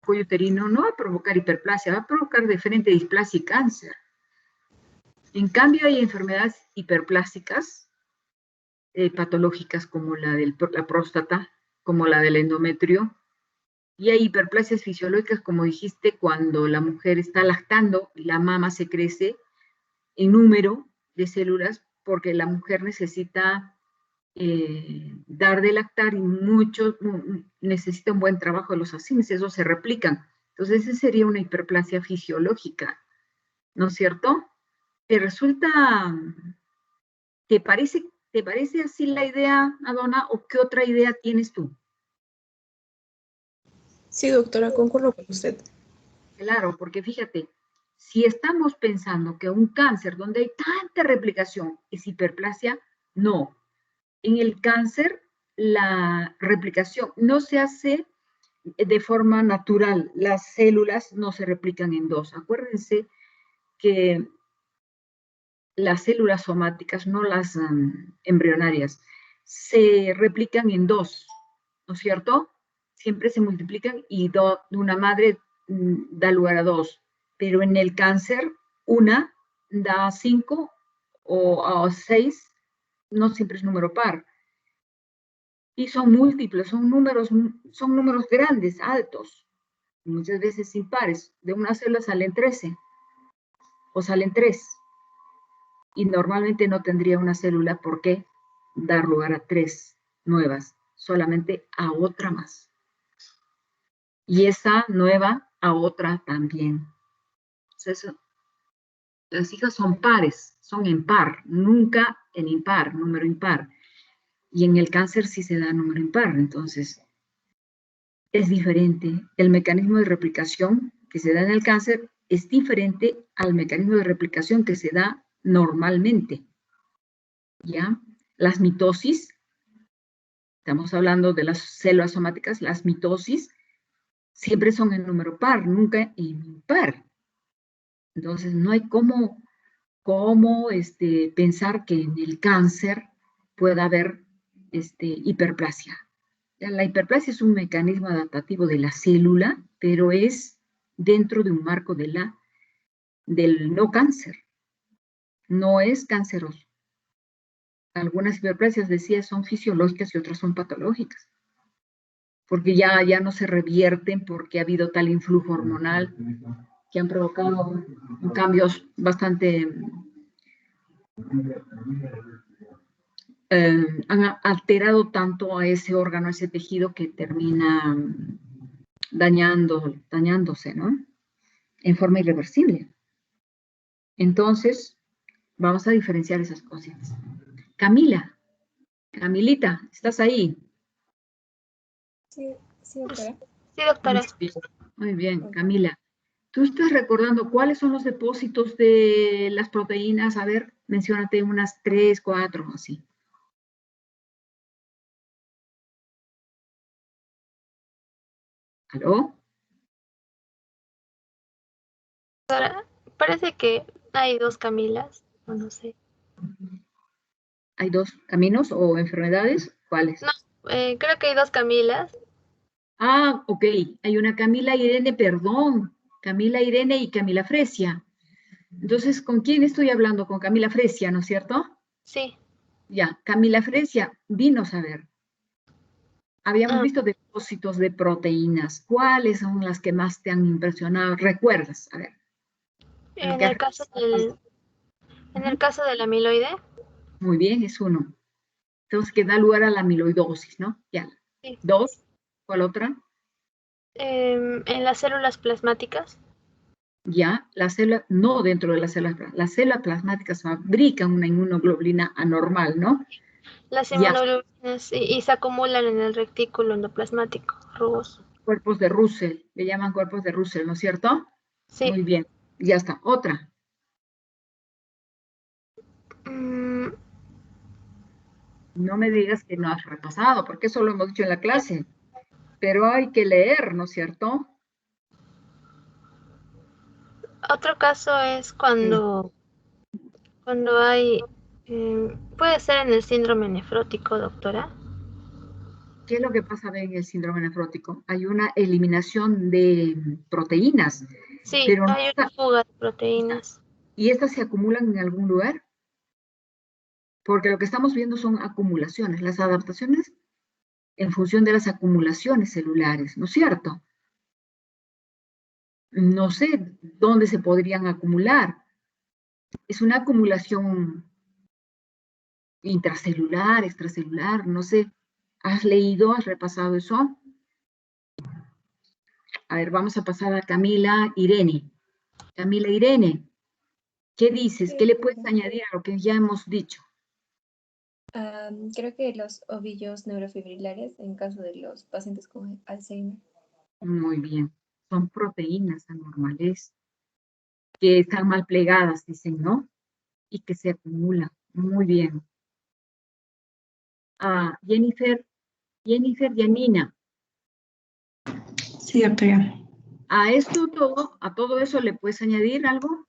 cuello uterino no va a provocar hiperplasia, va a provocar diferente displasia y cáncer. En cambio, hay enfermedades hiperplásicas, patológicas como la de la próstata, como la del endometrio, y hay hiperplasias fisiológicas, como dijiste, cuando la mujer está lactando, la mama se crece en número de células porque la mujer necesita dar de lactar y necesita un buen trabajo de los acines, esos se replican. Entonces, esa sería una hiperplasia fisiológica, ¿no es cierto? ¿Te resulta, te parece así la idea, Adona, o qué otra idea tienes tú? Sí, doctora, concuerdo con usted. Claro, porque fíjate, si estamos pensando que un cáncer donde hay tanta replicación es hiperplasia, no. En el cáncer, la replicación no se hace de forma natural. Las células no se replican en dos. Acuérdense que las células somáticas, no las embrionarias, se replican en dos, ¿no es cierto? Siempre se multiplican y de una madre da lugar a dos. Pero en el cáncer, una da 5 o 6, no siempre es número par. Y son múltiples, son números grandes, altos, muchas veces impares. De una célula salen 13 o salen 3. Y normalmente no tendría una célula por qué dar lugar a 3 nuevas, solamente a otra más. Y esa nueva a otra también. Entonces, las hijas son pares, son en par, nunca en impar, número impar. Y en el cáncer sí se da número impar, entonces es diferente. El mecanismo de replicación que se da en el cáncer es diferente al mecanismo de replicación que se da normalmente. ¿Ya? Las mitosis, estamos hablando de las células somáticas, las mitosis siempre son en número par, nunca en impar. Entonces, no hay cómo pensar que en el cáncer pueda haber hiperplasia. La hiperplasia es un mecanismo adaptativo de la célula, pero es dentro de un marco del no cáncer. No es canceroso. Algunas hiperplasias, decía, son fisiológicas y otras son patológicas, porque ya no se revierten porque ha habido tal influjo hormonal que han provocado cambios bastante, han alterado tanto a ese órgano, a ese tejido que termina dañándose, ¿no? En forma irreversible. Entonces, vamos a diferenciar esas cosas. Camilita, ¿estás ahí? Sí, doctora. Sí, doctora. Muy bien, Camila. ¿Tú estás recordando cuáles son los depósitos de las proteínas? A ver, menciónate unas 3, 4, así. ¿Aló? Parece que hay dos Camilas, o no sé. ¿Hay dos caminos o enfermedades? ¿Cuáles? No, creo que hay dos Camilas. Ah, ok. Hay una Camila Irene, perdón. Camila Irene y Camila Fresia. Entonces, ¿con quién estoy hablando? Con Camila Fresia, ¿no es cierto? Sí. Ya, Camila Fresia, dinos a ver. Habíamos visto depósitos de proteínas. ¿Cuáles son las que más te han impresionado? ¿Recuerdas? A ver. En el caso del amiloide. Muy bien, es uno. Entonces, que da lugar a la amiloidosis, ¿no? Ya. Sí. 2, ¿cuál otra? En las células plasmáticas. Ya, la célula, no dentro de las células plasmáticas fabrican una inmunoglobulina anormal, ¿no? Las Ya, inmunoglobulinas y se acumulan en el retículo endoplasmático rugoso. cuerpos de Russell, le llaman cuerpos de Russell, ¿no es cierto? Sí. Muy bien, ya está. Otra. No me digas que no has repasado, porque eso lo hemos dicho en la clase. Pero hay que leer, ¿no es cierto? Otro caso es cuando hay, puede ser en el síndrome nefrótico, doctora. ¿Qué es lo que pasa en el síndrome nefrótico? Hay una eliminación de proteínas, Sí, pero no hay una está- fuga de proteínas. ¿y estas se acumulan en algún lugar? Porque lo que estamos viendo son acumulaciones, las adaptaciones en función de las acumulaciones celulares, ¿no es cierto? No sé dónde se podrían acumular. Es una acumulación intracelular, extracelular, no sé. ¿Has leído, has repasado eso? A ver, vamos a pasar a Camila Irene. Camila Irene, ¿qué dices? ¿Qué Sí, le puedes doctora. añadir a lo que ya hemos dicho? Creo que los ovillos neurofibrilares en caso de los pacientes con Alzheimer. Muy bien. Son proteínas anormales que están mal plegadas, dicen, ¿no? Y que se acumulan. Muy bien. Ah, Jennifer Yanina. Sí, doctora. A esto todo, a todo eso le puedes añadir algo.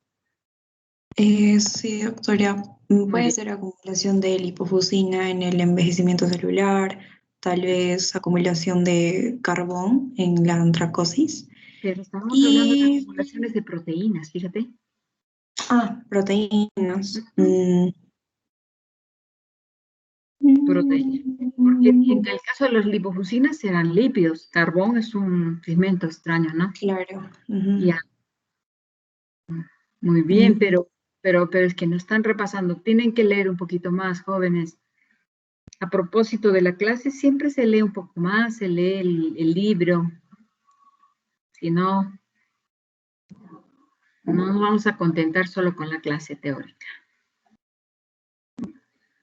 Sí, doctora. Muy Puede bien. ser acumulación de lipofuscina en el envejecimiento celular, tal vez acumulación de carbón en la antracosis. Pero estábamos hablando de Y, acumulaciones de proteínas, fíjate. proteínas. Ujú. Porque en el caso de los lipofusinas serán lípidos. Carbón es un pigmento extraño, ¿no? Claro. Ya, muy bien, pero es que no están repasando. Tienen que leer un poquito más, jóvenes. A propósito de la clase, siempre se lee un poco más, se lee el libro. Si no, no nos vamos a contentar solo con la clase teórica.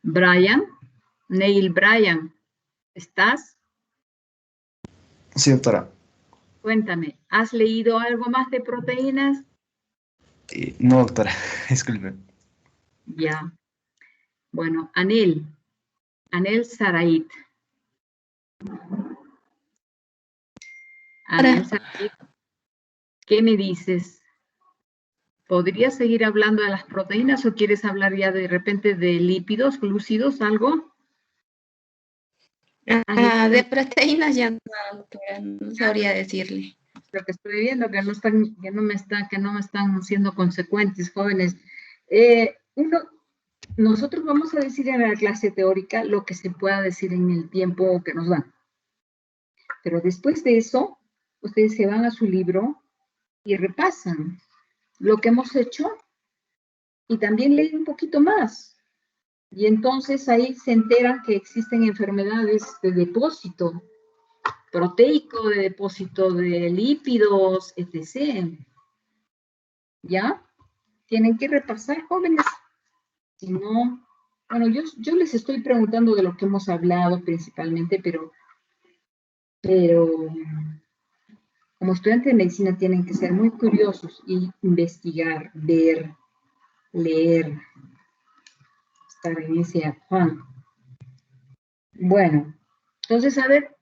Brian, Neil Brian, ¿estás? Sí, doctora. Cuéntame, ¿has leído algo más de proteínas? No, doctora, disculpe. Ya. Bueno, Anel Saraid. Anel Saraid, ¿qué me dices? ¿Podrías seguir hablando de las proteínas o quieres hablar ya de repente de lípidos, glúcidos, algo? ¿Has leído De proteínas ya no, doctora, no sabría decirle. lo que estoy viendo? Que no me están siendo consecuentes, jóvenes. Nosotros vamos a decir en la clase teórica lo que se pueda decir en el tiempo que nos dan. Pero después de eso, ustedes se van a su libro y repasan lo que hemos hecho y también leen un poquito más. Y entonces ahí se enteran que existen enfermedades de depósito proteico, de depósito de lípidos, etc. ¿Ya? Tienen que repasar, jóvenes. Si no, bueno, yo les estoy preguntando de lo que hemos hablado principalmente, pero como estudiantes de medicina tienen que ser muy curiosos y investigar, ver, leer, estar en ese afán. Bueno, entonces, a ver,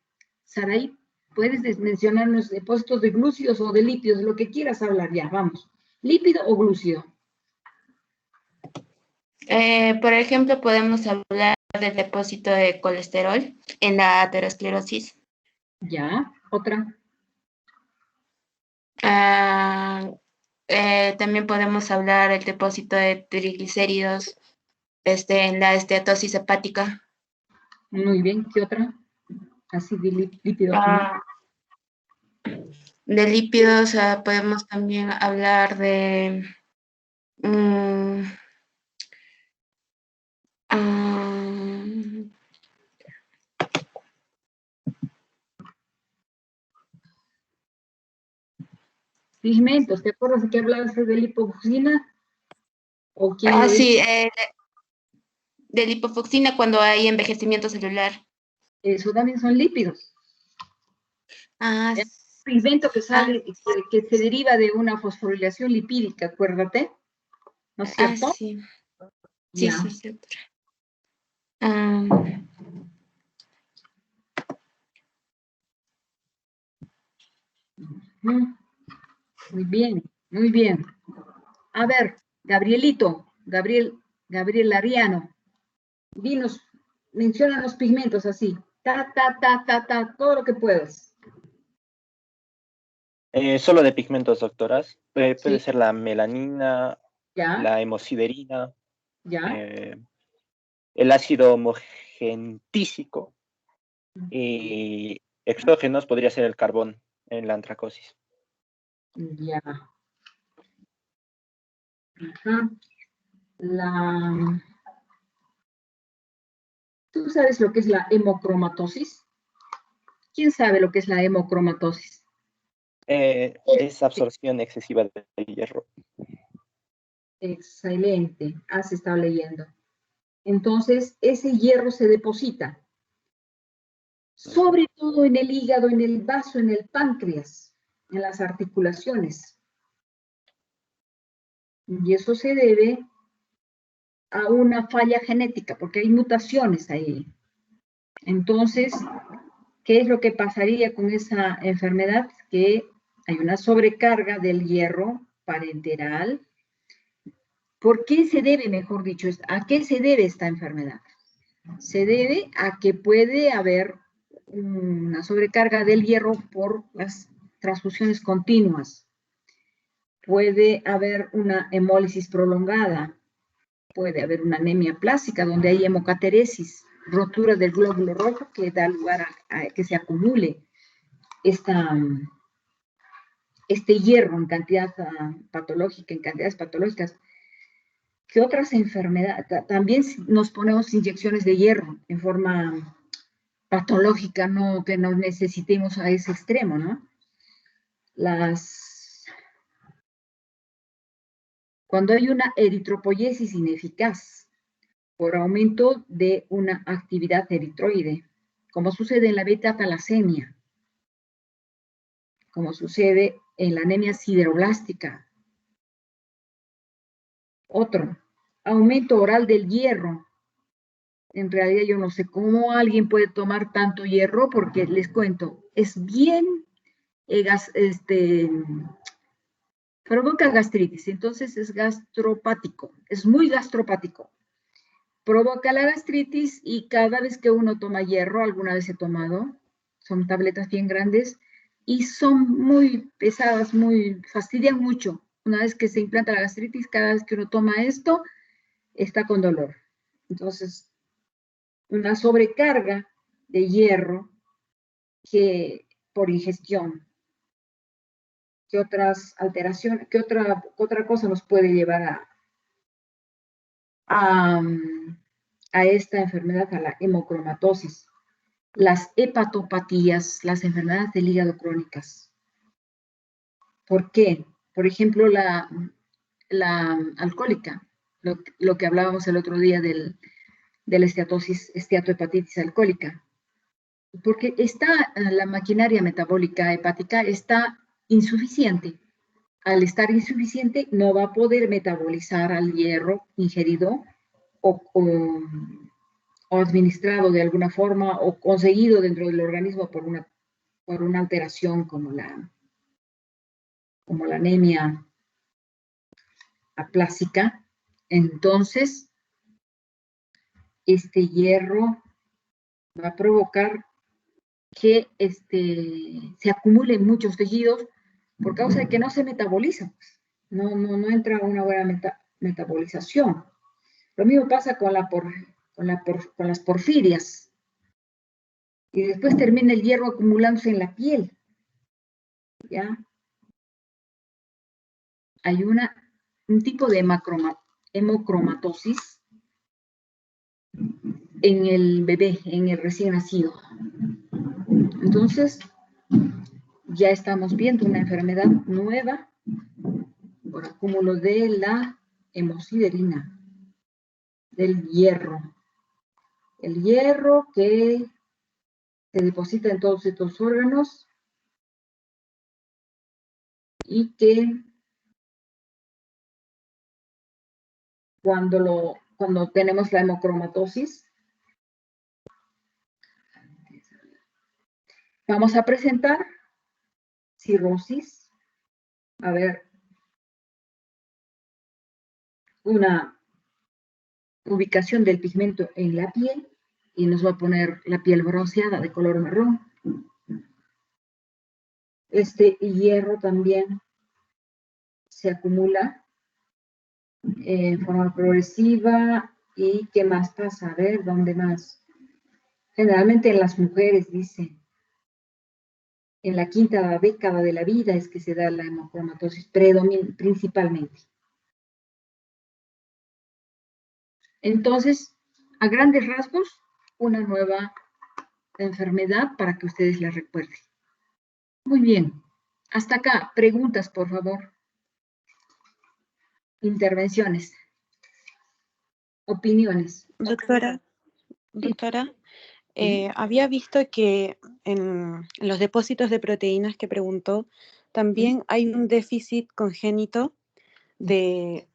Saray, puedes mencionarnos depósitos de glúcidos o de lípidos, lo que quieras hablar ya, vamos. ¿Lípido o glúcido? Por ejemplo, podemos hablar del depósito de colesterol en la aterosclerosis. Ya, otra. También podemos hablar del depósito de triglicéridos en la esteatosis hepática. Muy bien, ¿qué otra? Así de lípidos, ¿no? De lípidos podemos también hablar de Pigmentos, ¿te acuerdas de que hablaste de lipofuscina? ¿O quién lo sí, dijo? de lipofucina cuando hay envejecimiento celular. Eso también son lípidos. Ah, Es un pigmento que ah, sale, que se deriva de una fosforilación lipídica, acuérdate, ¿no es cierto? sí. Sí, Ya. sí, sí, doctora. Ah, Muy bien, muy bien. A ver, Gabriel Ariano, dinos, menciona los pigmentos así. Todo lo que puedas. Solo de pigmentos, doctoras. Puede Sí. ser la melanina, ¿Ya? la hemosiderina, ¿Ya? el ácido homogentísico y exógenos podría ser el carbón en la antracosis. Ya. Ajá. ¿Tú sabes lo que es la hemocromatosis? ¿Quién sabe lo que es la hemocromatosis? Es absorción excesiva de hierro. Excelente, has estado leyendo. Entonces, ese hierro se deposita, sobre todo en el hígado, en el vaso, en el páncreas, en las articulaciones. Y eso se debe a una falla genética, porque hay mutaciones ahí. Entonces, ¿qué es lo que pasaría con esa enfermedad? Que hay una sobrecarga del hierro parenteral. ¿Por qué se debe, mejor dicho, a qué se debe esta enfermedad? Se debe a que puede haber una sobrecarga del hierro por las transfusiones continuas. Puede haber una hemólisis prolongada. Puede haber una anemia plástica donde hay hemocateresis, rotura del glóbulo rojo que da lugar a que se acumule este hierro en cantidad patológica, en cantidades patológicas. ¿Qué otras enfermedades? También nos ponemos inyecciones de hierro en forma patológica, no que nos necesitemos a ese extremo, ¿no? Cuando hay una eritropoyesis ineficaz por aumento de una actividad eritroide, como sucede en la beta-talasemia, como sucede en la anemia sideroblástica. Otro, aumento oral del hierro. En realidad yo no sé cómo alguien puede tomar tanto hierro, porque les cuento, es bien, provoca gastritis, entonces es gastropático, es muy gastropático. Provoca la gastritis y cada vez que uno toma hierro, alguna vez he tomado, son tabletas bien grandes y son muy pesadas, fastidian mucho. Una vez que se implanta la gastritis, cada vez que uno toma esto, está con dolor. Entonces, una sobrecarga de hierro que por ingestión. ¿Qué otras alteraciones, qué otra cosa nos puede llevar a esta enfermedad, a la hemocromatosis? Las hepatopatías, las enfermedades del hígado crónicas. ¿Por qué? Por ejemplo, la alcohólica, lo que hablábamos el otro día de la esteatohepatitis alcohólica. Porque la maquinaria metabólica hepática está insuficiente. Al estar insuficiente, no va a poder metabolizar al hierro ingerido o administrado de alguna forma o conseguido dentro del organismo por una alteración como la anemia aplásica. Entonces, este hierro va a provocar que se acumule en muchos tejidos por causa de que no se metaboliza. No entra una buena metabolización. Lo mismo pasa con las porfirias. Y después termina el hierro acumulándose en la piel. ¿Ya? Hay un tipo de hemocromatosis en el bebé, en el recién nacido. Entonces, ya estamos viendo una enfermedad nueva por acúmulo de la hemosiderina, del hierro. El hierro que se deposita en todos estos órganos y que cuando tenemos la hemocromatosis, vamos a presentar cirrosis, a ver, una ubicación del pigmento en la piel y nos va a poner la piel bronceada de color marrón. Este hierro también se acumula en forma progresiva. ¿Y qué más pasa? A ver, ¿dónde más? Generalmente en las mujeres, dice, en la quinta década de la vida es que se da la hemocromatosis principalmente. Entonces, a grandes rasgos, una nueva enfermedad para que ustedes la recuerden. Muy bien. Hasta acá, preguntas, por favor. Intervenciones. Opiniones. Doctora, había visto que en los depósitos de proteínas que preguntó, también hay un déficit congénito de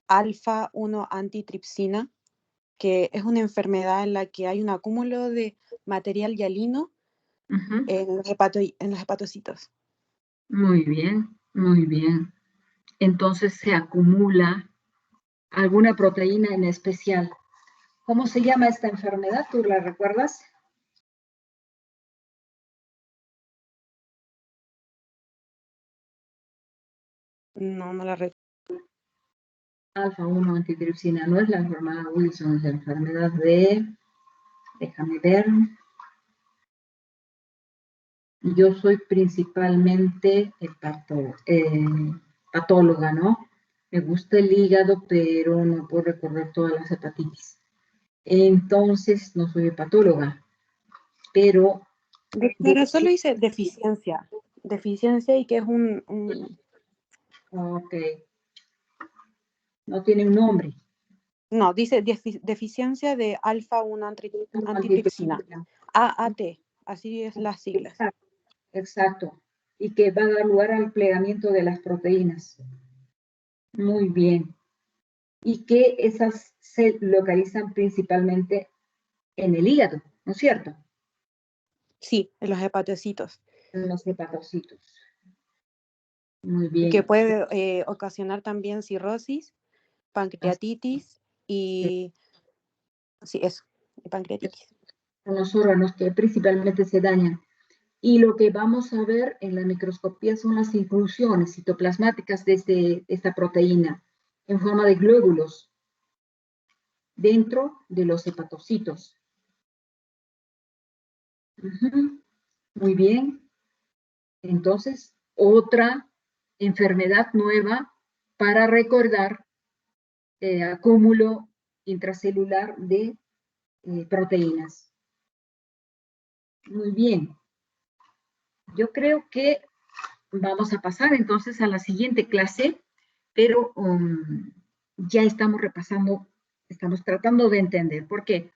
alfa-1 antitripsina, que es una enfermedad en la que hay un acúmulo de material hialino en los hepatocitos. Muy bien, muy bien. Entonces se acumula alguna proteína en especial. ¿Cómo se llama esta enfermedad? ¿Tú la recuerdas? No, no la recuerdo. Alfa-1 antitripsina, no es la enfermedad de Wilson, es la enfermedad de, déjame ver, yo soy principalmente patóloga, ¿no? Me gusta el hígado, pero no puedo recordar todas las hepatitis. Entonces, no soy hepatóloga, pero... Doctora, solo dice deficiencia y que es Ok. No tiene un nombre. No, dice deficiencia de alfa-1 antitripsina. AAT, así es las siglas. Exacto. Y que va a dar lugar al plegamiento de las proteínas. Muy bien. Y que esas se localizan principalmente en el hígado, ¿no es cierto? Sí, en los hepatocitos. En los hepatocitos. Muy bien. Y que puede ocasionar también cirrosis, pancreatitis y... Sí, eso, pancreatitis. Son los órganos que principalmente se dañan. Y lo que vamos a ver en la microscopía son las inclusiones citoplasmáticas de esta proteína en forma de glóbulos dentro de los hepatocitos. Muy bien. Entonces, otra enfermedad nueva para recordar acúmulo intracelular de proteínas. Muy bien. Yo creo que vamos a pasar entonces a la siguiente clase, pero ya estamos repasando, estamos tratando de entender por qué.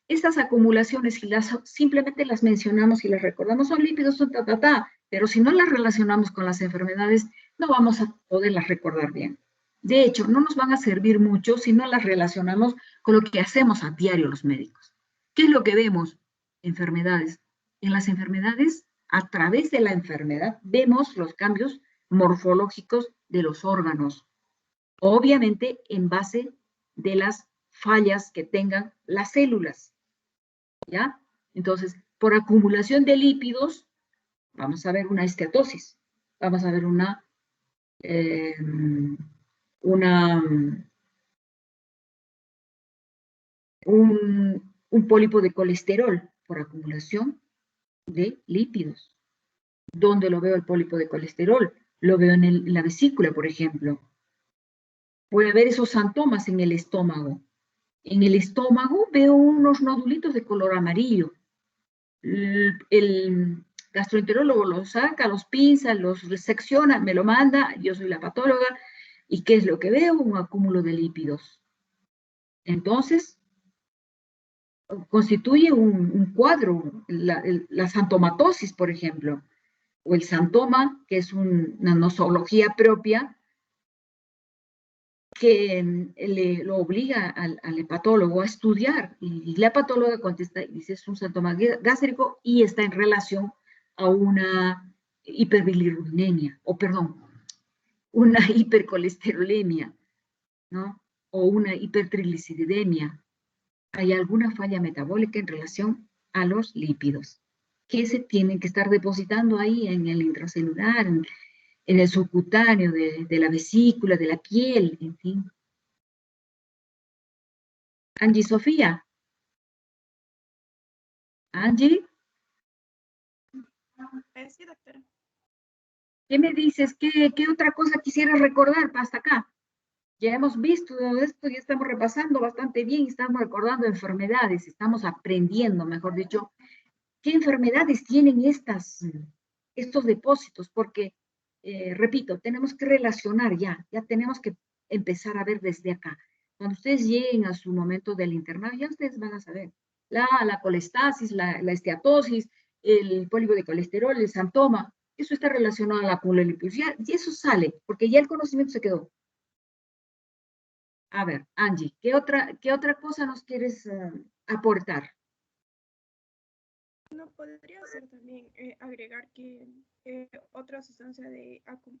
Estas acumulaciones, si simplemente las mencionamos y las recordamos, son lípidos, son pero si no las relacionamos con las enfermedades, no vamos a poderlas recordar bien. De hecho, no nos van a servir mucho si no las relacionamos con lo que hacemos a diario los médicos. ¿Qué es lo que vemos? Enfermedades. En las enfermedades, a través de la enfermedad, vemos los cambios morfológicos de los órganos. Obviamente, en base de las fallas que tengan las células. ¿Ya? Entonces, por acumulación de lípidos, vamos a ver una esteatosis, vamos a ver un pólipo de colesterol por acumulación de lípidos. ¿Dónde lo veo el pólipo de colesterol? Lo veo en la vesícula, por ejemplo. Puede haber esos santomas en el estómago. En el estómago veo unos nodulitos de color amarillo. El gastroenterólogo los saca, los pinza, los resecciona, me lo manda, yo soy la patóloga, ¿y qué es lo que veo? Un acúmulo de lípidos. Entonces, constituye un cuadro, la santomatosis, por ejemplo, o el santoma, que es una nosología propia, que lo obliga al hepatólogo a estudiar, y la hepatóloga contesta y dice es un síntoma gástrico y está en relación a una hiperbilirubinemia, o perdón, una hipercolesterolemia, ¿no? O una hipertrigliceridemia. hay alguna falla metabólica en relación a los lípidos que se tienen que estar depositando ahí en el intracelular, en el subcutáneo de la vesícula, de la piel, en fin. Angie Sofía. Angie, Sí, doctora. ¿qué me dices? ¿Qué otra cosa quisieras recordar hasta acá? Ya hemos visto todo esto, ya estamos repasando bastante bien, estamos recordando enfermedades, estamos aprendiendo, mejor dicho, qué enfermedades tienen estos depósitos, porque, repito, tenemos que relacionar ya tenemos que empezar a ver desde acá. Cuando ustedes lleguen a su momento del internado, ya ustedes van a saber la colestasis, la esteatosis, el pólipo de colesterol, el xantoma, eso está relacionado a la poliliposidad, y eso sale, porque ya el conocimiento se quedó. A ver, Angie, ¿qué otra cosa nos quieres aportar? No podría ser también agregar que otra sustancia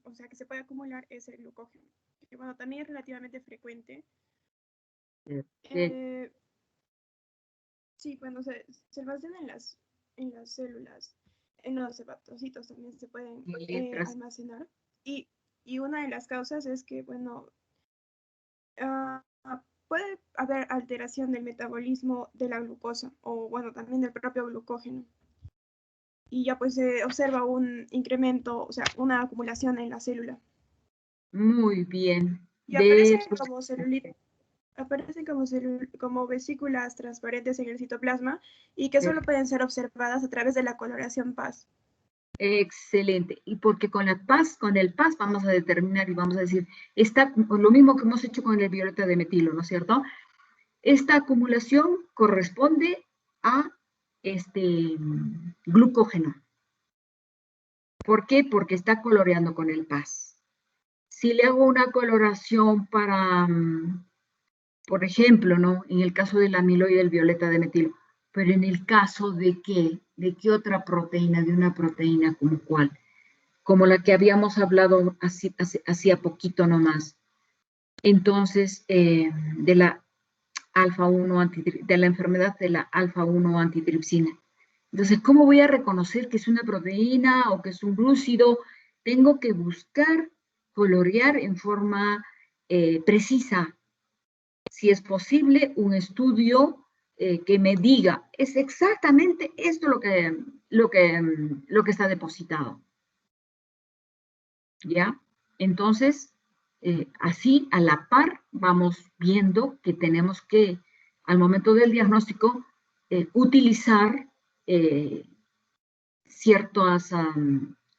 o sea, que se puede acumular es el glucógeno, que bueno, también es relativamente frecuente. Sí, bueno, se almacena en las células, en los hepatocitos también se pueden almacenar. Y una de las causas es que, bueno, puede haber alteración del metabolismo de la glucosa o, bueno, también del propio glucógeno. Y ya pues se observa un incremento, o sea, una acumulación en la célula. Muy bien. Y aparecen como celulitis. Aparecen como vesículas transparentes en el citoplasma y que solo pueden ser observadas a través de la coloración PAS. Excelente. Y porque con el PAS vamos a determinar y vamos a decir, está lo mismo que hemos hecho con el violeta de metilo, ¿no es cierto? Esta acumulación corresponde a glucógeno. ¿Por qué? Porque está coloreando con el PAS. Si le hago una coloración para, por ejemplo, ¿no? En el caso del amiloide del violeta de metilo, pero en el caso de qué otra proteína, de una proteína como cuál, como la que habíamos hablado hacía poquito nomás. Entonces, de la alfa-1 de la enfermedad de la alfa-1 antitripsina. Entonces, ¿cómo voy a reconocer que es una proteína o que es un glúcido? Tengo que buscar colorear en forma precisa. Si es posible, un estudio que me diga, es exactamente esto lo que está depositado. ¿Ya? Entonces, así a la par vamos viendo que tenemos que, al momento del diagnóstico, utilizar ciertas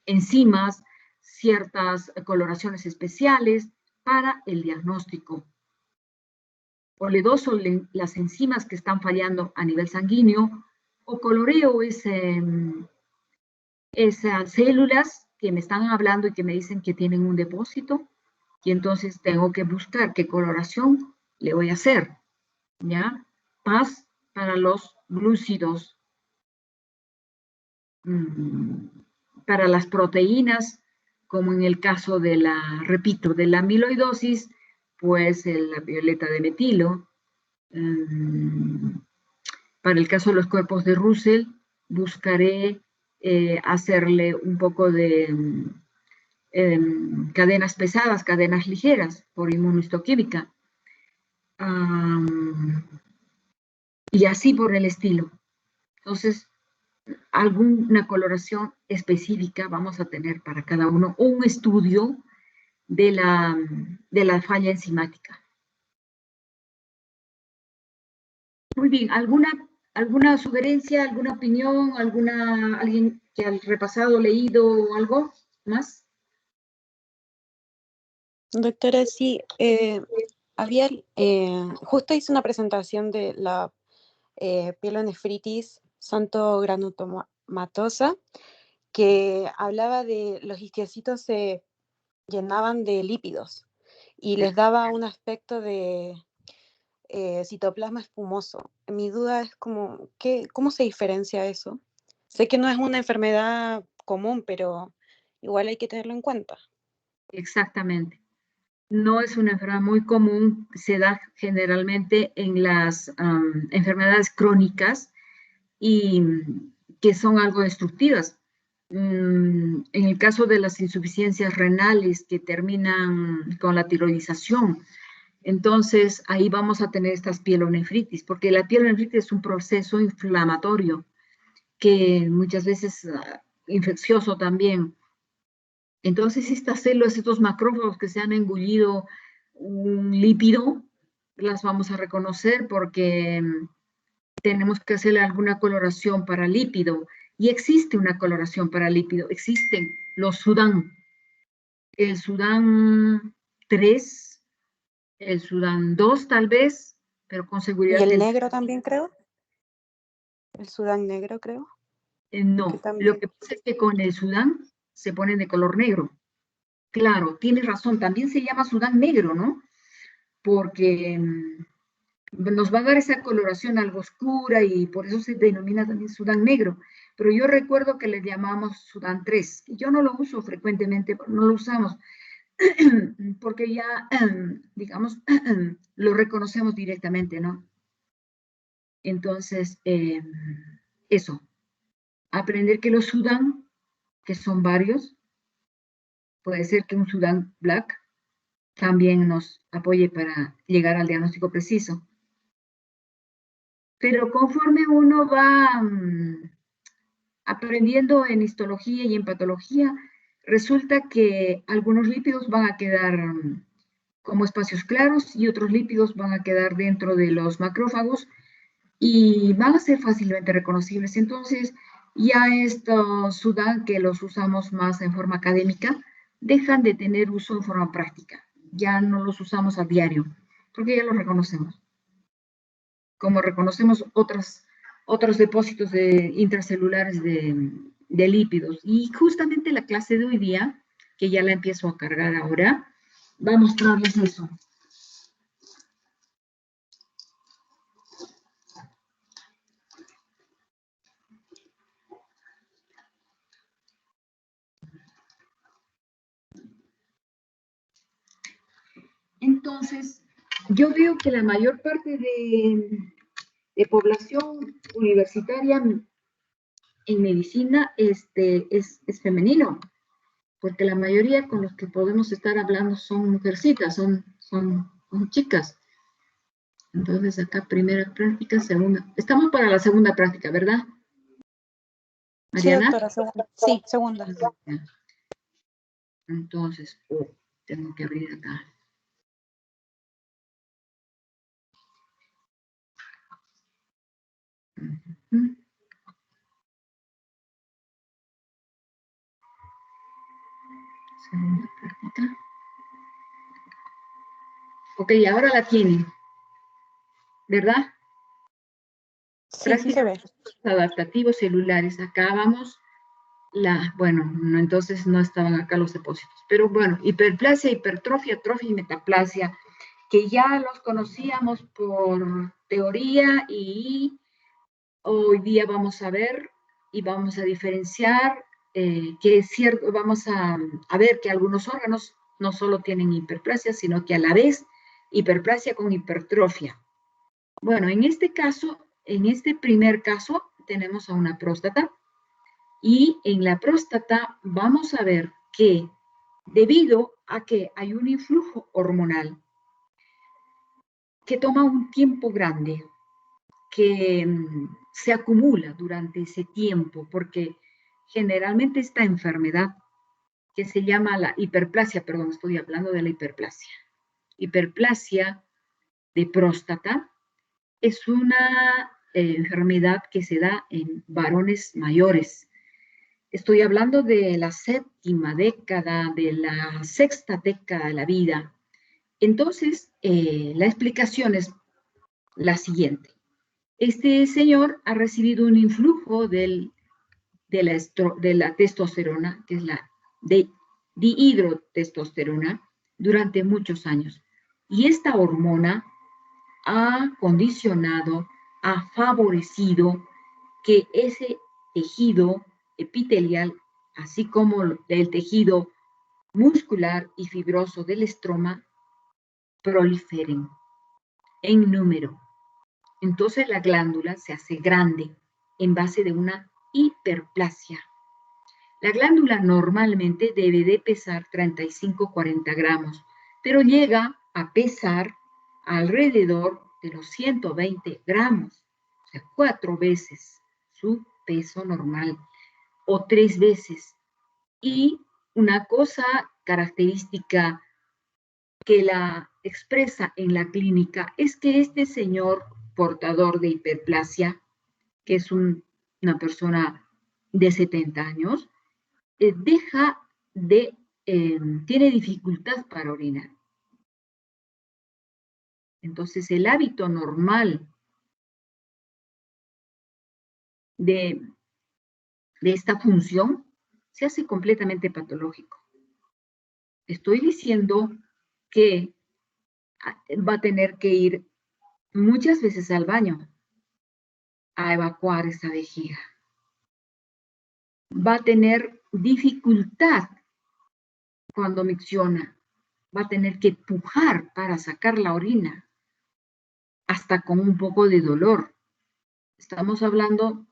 enzimas, ciertas coloraciones especiales para el diagnóstico. Oleoso las enzimas que están fallando a nivel sanguíneo, o coloreo esas células que me están hablando y que me dicen que tienen un depósito, y entonces tengo que buscar qué coloración le voy a hacer, ¿ya? PAS para los glúcidos, para las proteínas, como en el caso de repito, de la amiloidosis, pues la violeta de metilo. Para el caso de los cuerpos de Russell, buscaré hacerle un poco de cadenas pesadas, cadenas ligeras, por inmunohistoquímica. Y así por el estilo. Entonces, alguna coloración específica vamos a tener para cada uno, o un estudio de la falla enzimática. Muy bien, ¿alguna sugerencia, alguna opinión, alguien que ha repasado, leído algo más? Doctora, sí, justo hice una presentación de la pielonefritis santogranutomatosa, que hablaba de los isquiocitos se llenaban de lípidos y les daba un aspecto de citoplasma espumoso. Mi duda es ¿cómo se diferencia eso? Sé que no es una enfermedad común, pero igual hay que tenerlo en cuenta. Exactamente. No es una enfermedad muy común, se da generalmente en las enfermedades crónicas y que son algo destructivas. En el caso de las insuficiencias renales que terminan con la tiroidización, entonces ahí vamos a tener estas pielonefritis, porque la pielonefritis es un proceso inflamatorio que muchas veces infeccioso también. Entonces estas células, estos macrófagos que se han engullido un lípido, las vamos a reconocer porque tenemos que hacerle alguna coloración para lípido. Y existe una coloración para lípido. Existen los Sudán. El Sudán 3, el Sudán 2 tal vez, pero con Y seguridad el negro también creo. El Sudán negro creo. Que no. Lo también. que pasa es que con el Sudán se ponen de color negro. Claro, tienes razón. También se llama Sudán negro, ¿no? Porque nos va a dar esa coloración algo oscura y por eso se denomina también Sudán negro. Pero yo recuerdo que le llamamos Sudán 3. Yo no lo uso frecuentemente, no lo usamos, porque ya, digamos, lo reconocemos directamente, ¿no? Entonces, eso, aprender que los Sudán, que son varios, puede ser que un Sudán Black también nos apoye para llegar al diagnóstico preciso. Pero conforme uno va aprendiendo en histología y en patología, resulta que algunos lípidos van a quedar como espacios claros y otros lípidos van a quedar dentro de los macrófagos y van a ser fácilmente reconocibles. Entonces, ya estos Sudán que los usamos más en forma académica, dejan de tener uso en forma práctica. Ya no los usamos a diario, porque ya los reconocemos. Como reconocemos otros depósitos intracelulares de lípidos. Y justamente la clase de hoy día, que ya la empiezo a cargar ahora, va a mostrarles eso. Entonces, yo veo que la mayor parte de población universitaria en medicina es femenino, porque la mayoría con los que podemos estar hablando son mujercitas, son chicas. Entonces acá primera práctica, segunda. Estamos para la segunda práctica, ¿verdad? Sí, Mariana. doctora, segunda. Sí, segunda. Entonces, tengo que abrir acá. Segunda práctica. Ok, ahora la tienen, ¿verdad? Sí, sí se ve. Adaptativos celulares. Acá vamos, bueno, no, entonces no estaban acá los depósitos. Pero bueno, hiperplasia, hipertrofia, atrofia y metaplasia, que ya los conocíamos por teoría y hoy día vamos a ver y vamos a diferenciar que es cierto, vamos a ver que algunos órganos no solo tienen hiperplasia, sino que a la vez hiperplasia con hipertrofia. Bueno, en este caso, en este primer caso, tenemos a una próstata y en la próstata vamos a ver que debido a que hay un influjo hormonal que toma un tiempo grande, que se acumula durante ese tiempo, porque generalmente esta enfermedad que se llama la hiperplasia, perdón, estoy hablando de la hiperplasia de próstata, es una enfermedad que se da en varones mayores. Estoy hablando de la séptima década, de la sexta década de la vida. Entonces, la explicación es la siguiente. Este señor ha recibido un influjo de la testosterona, que es la dihidrotestosterona, durante muchos años. Y esta hormona ha condicionado, ha favorecido que ese tejido epitelial, así como el tejido muscular y fibroso del estroma, proliferen en número. Entonces la glándula se hace grande en base de una hiperplasia. La glándula normalmente debe de pesar 35-40 gramos, pero llega a pesar alrededor de los 120 gramos, o sea, 4 veces su peso normal o 3 veces. Y una cosa característica que la expresa en la clínica es que este señor portador de hiperplasia, que es una persona de 70 años, tiene dificultad para orinar. Entonces, el hábito normal de esta función se hace completamente patológico. Estoy diciendo que va a tener que ir muchas veces al baño a evacuar esa vejiga. Va a tener dificultad cuando micciona. Va a tener que pujar para sacar la orina, hasta con un poco de dolor. Estamos hablando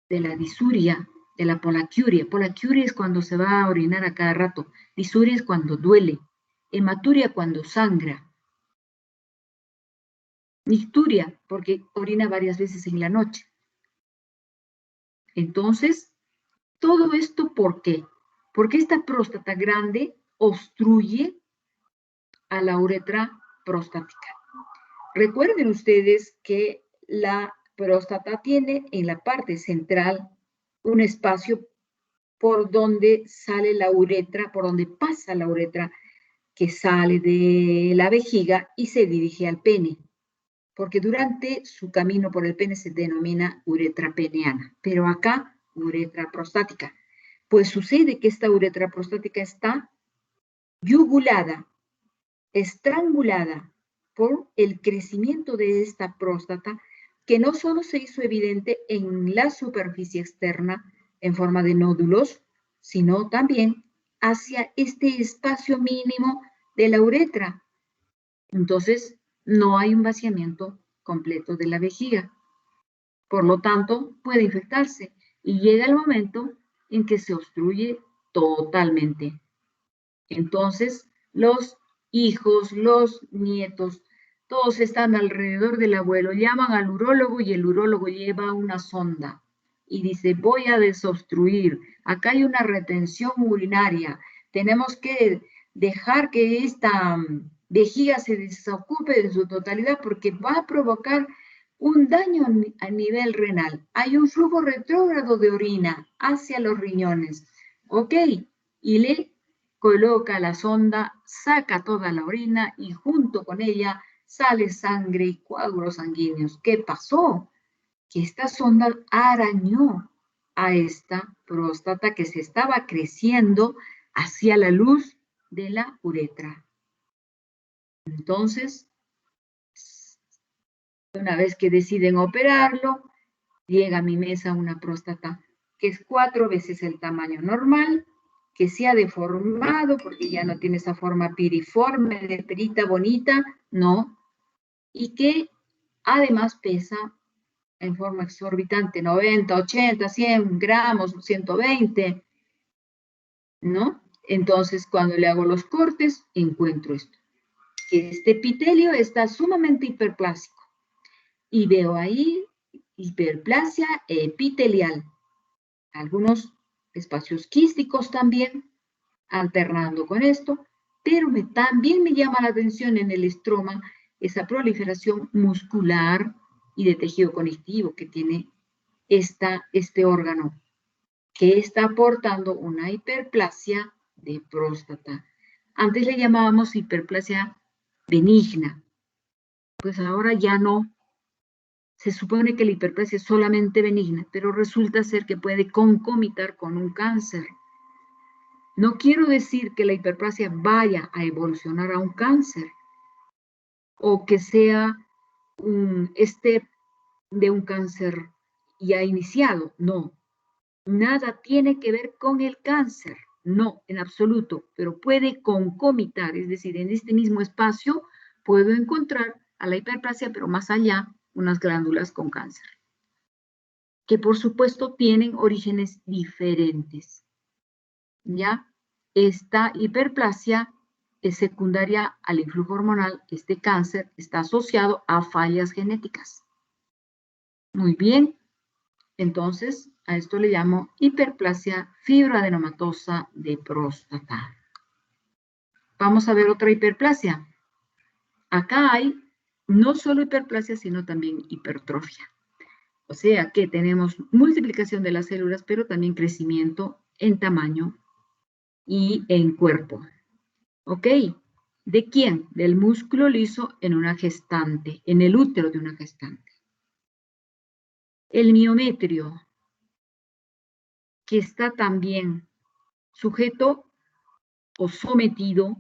de la disuria, de la polaquiuria. Polaquiuria es cuando se va a orinar a cada rato. Disuria es cuando duele. Hematuria cuando sangra. Nicturia, porque orina varias veces en la noche. Entonces, todo esto, ¿por qué? Porque esta próstata grande obstruye a la uretra prostática. Recuerden ustedes que la próstata tiene en la parte central un espacio por donde sale la uretra, por donde pasa la uretra que sale de la vejiga y se dirige al pene, porque durante su camino por el pene se denomina uretra peneana, pero acá uretra prostática. Pues sucede que esta uretra prostática está yugulada, estrangulada por el crecimiento de esta próstata, que no solo se hizo evidente en la superficie externa en forma de nódulos, sino también hacia este espacio mínimo de la uretra. Entonces, no hay un vaciamiento completo de la vejiga. Por lo tanto, puede infectarse y llega el momento en que se obstruye totalmente. Entonces, los hijos, los nietos, todos están alrededor del abuelo, llaman al urólogo y el urólogo lleva una sonda y dice, voy a desobstruir, acá hay una retención urinaria, tenemos que dejar que esta vejiga se desocupe de su totalidad porque va a provocar un daño a nivel renal. Hay un flujo retrógrado de orina hacia los riñones, ¿ok? Y le coloca la sonda, saca toda la orina y junto con ella sale sangre y coágulos sanguíneos. ¿Qué pasó? Que esta sonda arañó a esta próstata que se estaba creciendo hacia la luz de la uretra. Entonces, una vez que deciden operarlo, llega a mi mesa una próstata que es 4 veces el tamaño normal, que se ha deformado porque ya no tiene esa forma piriforme de perita bonita, no, y que además pesa en forma exorbitante, 90, 80, 100 gramos, 120, ¿no? Entonces, cuando le hago los cortes, encuentro esto, que este epitelio está sumamente hiperplásico, y veo ahí hiperplasia epitelial, algunos espacios quísticos también, alternando con esto, pero también me llama la atención en el estroma esa proliferación muscular y de tejido conectivo que tiene este órgano, que está aportando una hiperplasia de próstata. Antes le llamábamos hiperplasia benigna, pues ahora ya no. Se supone que la hiperplasia es solamente benigna, pero resulta ser que puede concomitar con un cáncer. No quiero decir que la hiperplasia vaya a evolucionar a un cáncer o que sea de un cáncer ya iniciado. No, nada tiene que ver con el cáncer. No, en absoluto, pero puede concomitar, es decir, en este mismo espacio puedo encontrar a la hiperplasia, pero más allá, unas glándulas con cáncer, que por supuesto tienen orígenes diferentes. ¿Ya? Esta hiperplasia es secundaria al influjo hormonal. Este cáncer está asociado a fallas genéticas. Muy bien. Entonces, a esto le llamo hiperplasia fibroadenomatosa de próstata. Vamos a ver otra hiperplasia. Acá hay no solo hiperplasia, sino también hipertrofia. O sea que tenemos multiplicación de las células, pero también crecimiento en tamaño y en cuerpo. ¿Ok? ¿De quién? Del músculo liso en una gestante, en el útero de una gestante. El miometrio, que está también sujeto o sometido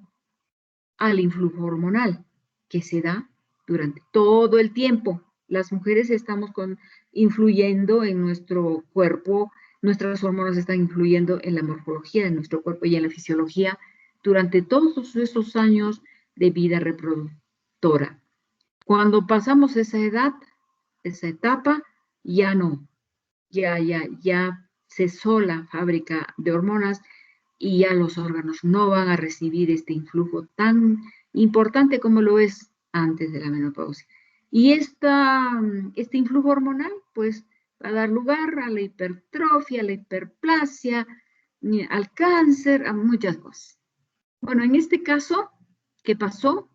al influjo hormonal, que se da durante todo el tiempo. Las mujeres estamos influyendo en nuestro cuerpo, nuestras hormonas están influyendo en la morfología de nuestro cuerpo y en la fisiología durante todos esos años de vida reproductora. Cuando pasamos esa edad, esa etapa, ya no, ya cesó la fábrica de hormonas y ya los órganos no van a recibir este influjo tan importante como lo es antes de la menopausia. Y este influjo hormonal, pues, va a dar lugar a la hipertrofia, a la hiperplasia, al cáncer, a muchas cosas. Bueno, en este caso, ¿qué pasó?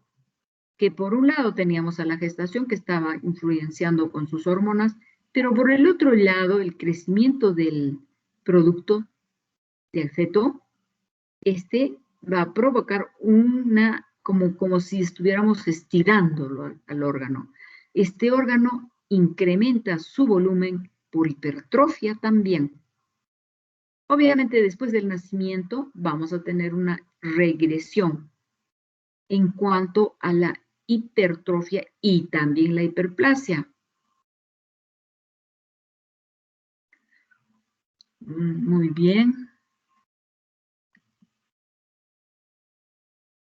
Que por un lado teníamos a la gestación que estaba influenciando con sus hormonas, pero por el otro lado, el crecimiento del producto, del feto, va a provocar como si estuviéramos estirándolo al órgano. Este órgano incrementa su volumen por hipertrofia también. Obviamente después del nacimiento vamos a tener una regresión en cuanto a la hipertrofia y también la hiperplasia. Muy bien.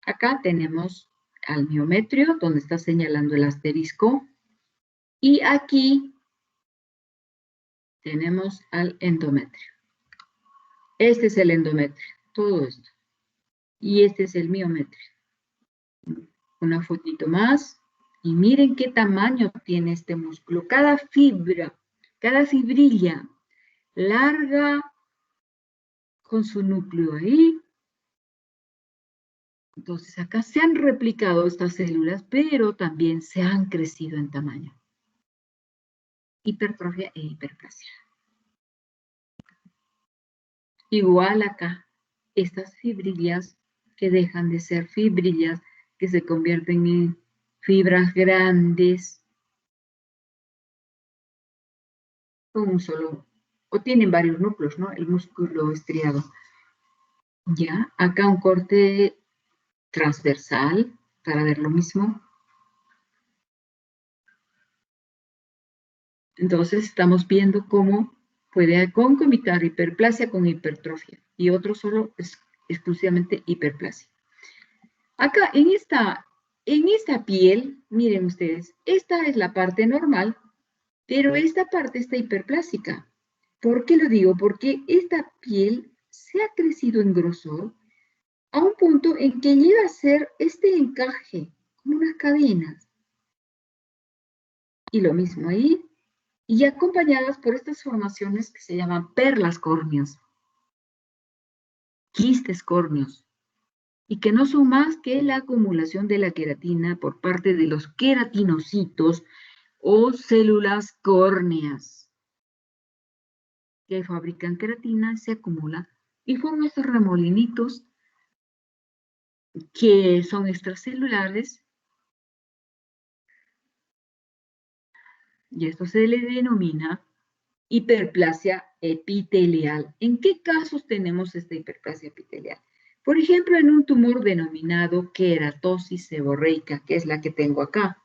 Acá tenemos al miometrio, donde está señalando el asterisco. Y aquí tenemos al endometrio. Este es el endometrio, todo esto. Y este es el miometrio. Una fotito más. Y miren qué tamaño tiene este músculo. Cada fibra, cada fibrilla larga con su núcleo ahí. Entonces acá se han replicado estas células, pero también se han crecido en tamaño. Hipertrofia e hiperplasia. Igual acá, estas fibrillas que dejan de ser fibrillas, que se convierten en fibras grandes, con un solo, o tienen varios núcleos, ¿no? El músculo estriado. Ya, acá un corte transversal para ver lo mismo. Entonces estamos viendo cómo puede concomitar hiperplasia con hipertrofia y otro solo es exclusivamente hiperplasia. Acá en esta piel, miren ustedes, esta es la parte normal, pero esta parte está hiperplásica. ¿Por qué lo digo? Porque esta piel se ha crecido en grosor a un punto en que llega a ser este encaje, como unas cadenas. Y lo mismo ahí, y acompañadas por estas formaciones que se llaman perlas córneas, quistes córneos, y que no son más que la acumulación de la queratina por parte de los queratinocitos o células córneas, que fabrican queratina, se acumula y forman estos remolinitos que son extracelulares, y esto se le denomina hiperplasia epitelial. ¿En qué casos tenemos esta hiperplasia epitelial? Por ejemplo, en un tumor denominado queratosis seborreica, que es la que tengo acá,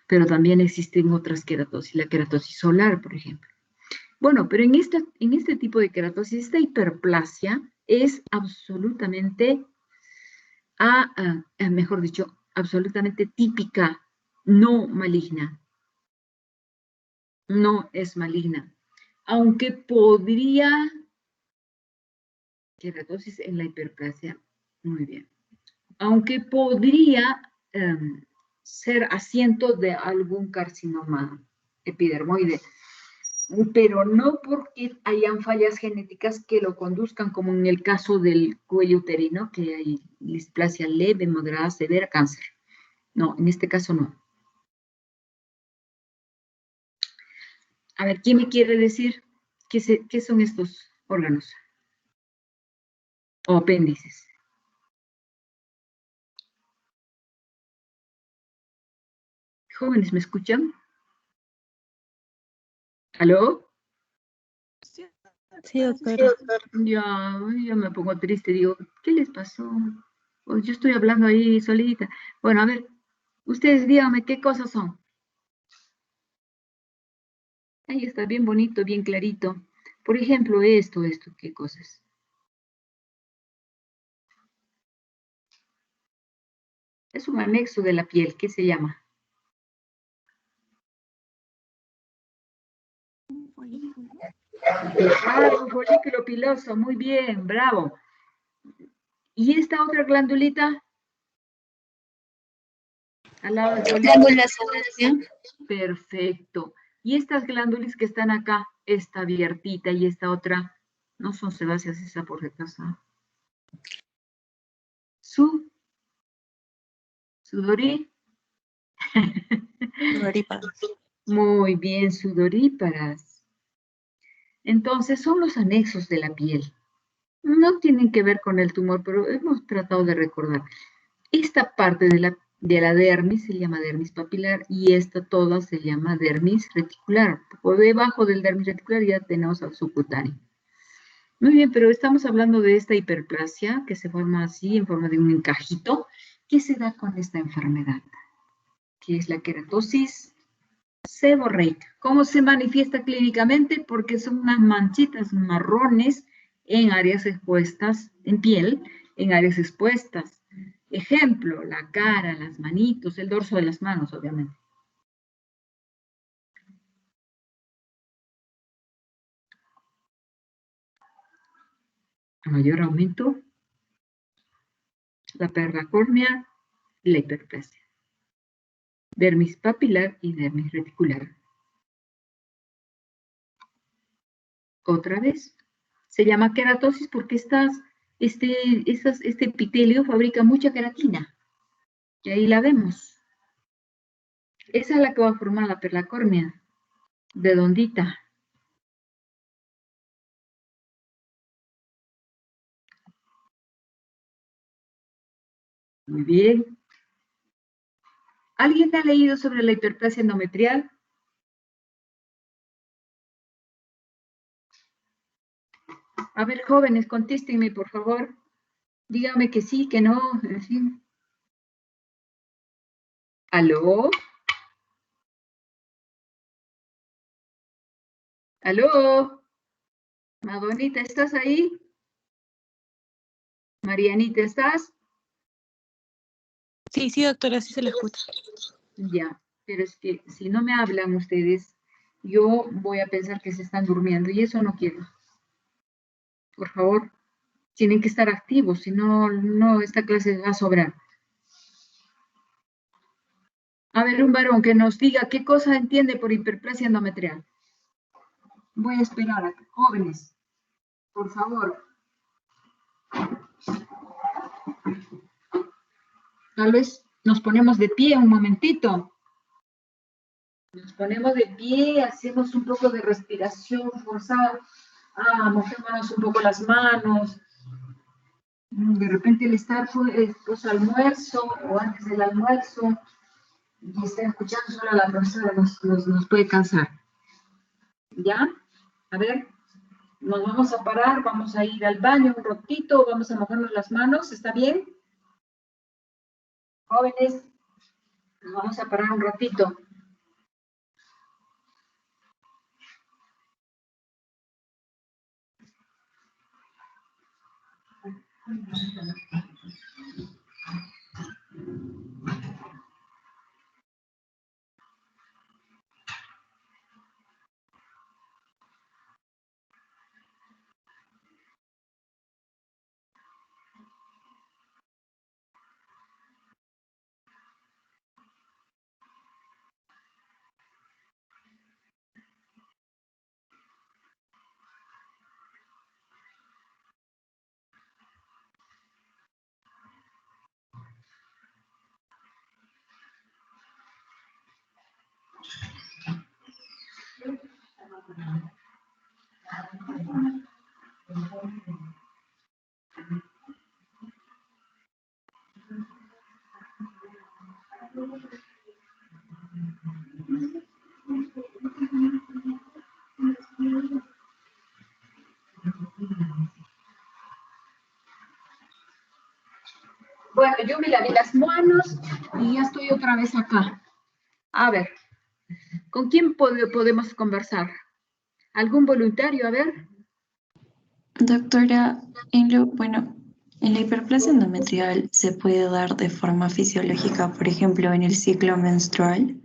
pero también existen otras queratosis, la queratosis solar, por ejemplo. Bueno, pero en este tipo de queratosis, esta hiperplasia es absolutamente, mejor dicho, absolutamente típica, no maligna. No es maligna. Aunque podría, queratosis en la hiperplasia, muy bien. Aunque podría ser asiento de algún carcinoma epidermoide, pero no porque hayan fallas genéticas que lo conduzcan, como en el caso del cuello uterino, que hay displasia leve, moderada, severa, cáncer. No, en este caso no. A ver, ¿quién me quiere decir qué son estos órganos o apéndices? Jóvenes, ¿me escuchan? ¿Aló? Sí, doctora. Ya me pongo triste, digo, ¿qué les pasó? Pues yo estoy hablando ahí solita. Bueno, a ver, ustedes díganme qué cosas son. Ahí está, bien bonito, bien clarito. Por ejemplo, esto, ¿qué cosas? Es un anexo de la piel, ¿qué se llama? Ah, un folículo piloso, muy bien, bravo. ¿Y esta otra glandulita? Al lado del folículo. Glándula sebácea. Perfecto. Y estas glándulas que están acá, esta abiertita y esta otra, no son sebáceas, esa por si acaso. Sudorí. Sudoríparas. Muy bien, sudoríparas. Entonces, son los anexos de la piel. No tienen que ver con el tumor, pero hemos tratado de recordar. Esta parte de la dermis se llama dermis papilar y esta toda se llama dermis reticular. Por debajo del dermis reticular ya tenemos al subcutáneo. Muy bien, pero estamos hablando de esta hiperplasia que se forma así en forma de un encajito. ¿Qué se da con esta enfermedad? Que es la queratosis seborreica. ¿Cómo se manifiesta clínicamente? Porque son unas manchitas marrones en áreas expuestas, en piel, en áreas expuestas. Ejemplo, la cara, las manitos, el dorso de las manos, obviamente. A mayor aumento, la perla córnea y la hiperplasia. Dermis papilar y dermis reticular. Otra vez, se llama queratosis porque este epitelio fabrica mucha queratina. Y ahí la vemos. Esa es la que va a formar la perla córnea, redondita. Muy bien. ¿Alguien ha leído sobre la hiperplasia endometrial? A ver, jóvenes, contéstenme, por favor. Dígame que sí, que no, en fin. ¿Aló? ¿Aló? Madonita, ¿estás ahí? Marianita, ¿estás? Sí, sí, doctora, sí se la escucha. Ya, pero es que si no me hablan ustedes, yo voy a pensar que se están durmiendo y eso no quiero. Por favor, tienen que estar activos, si no, esta clase va a sobrar. A ver, un varón que nos diga qué cosa entiende por hiperplasia endometrial. Voy a esperar a jóvenes, por favor. Tal vez nos ponemos de pie un momentito. Nos ponemos de pie, hacemos un poco de respiración forzada. Mojémonos un poco las manos. De repente el estar post almuerzo o antes del almuerzo y estar escuchando solo a la profesora nos puede cansar. ¿Ya? A ver, nos vamos a parar, vamos a ir al baño un ratito, vamos a mojarnos las manos, ¿está bien? Jóvenes, nos vamos a parar un ratito. Bueno, yo me lavé las manos y ya estoy otra vez acá. A ver, ¿con quién podemos conversar? ¿Algún voluntario? A ver. Doctora, en la hiperplasia endometrial se puede dar de forma fisiológica, por ejemplo, en el ciclo menstrual,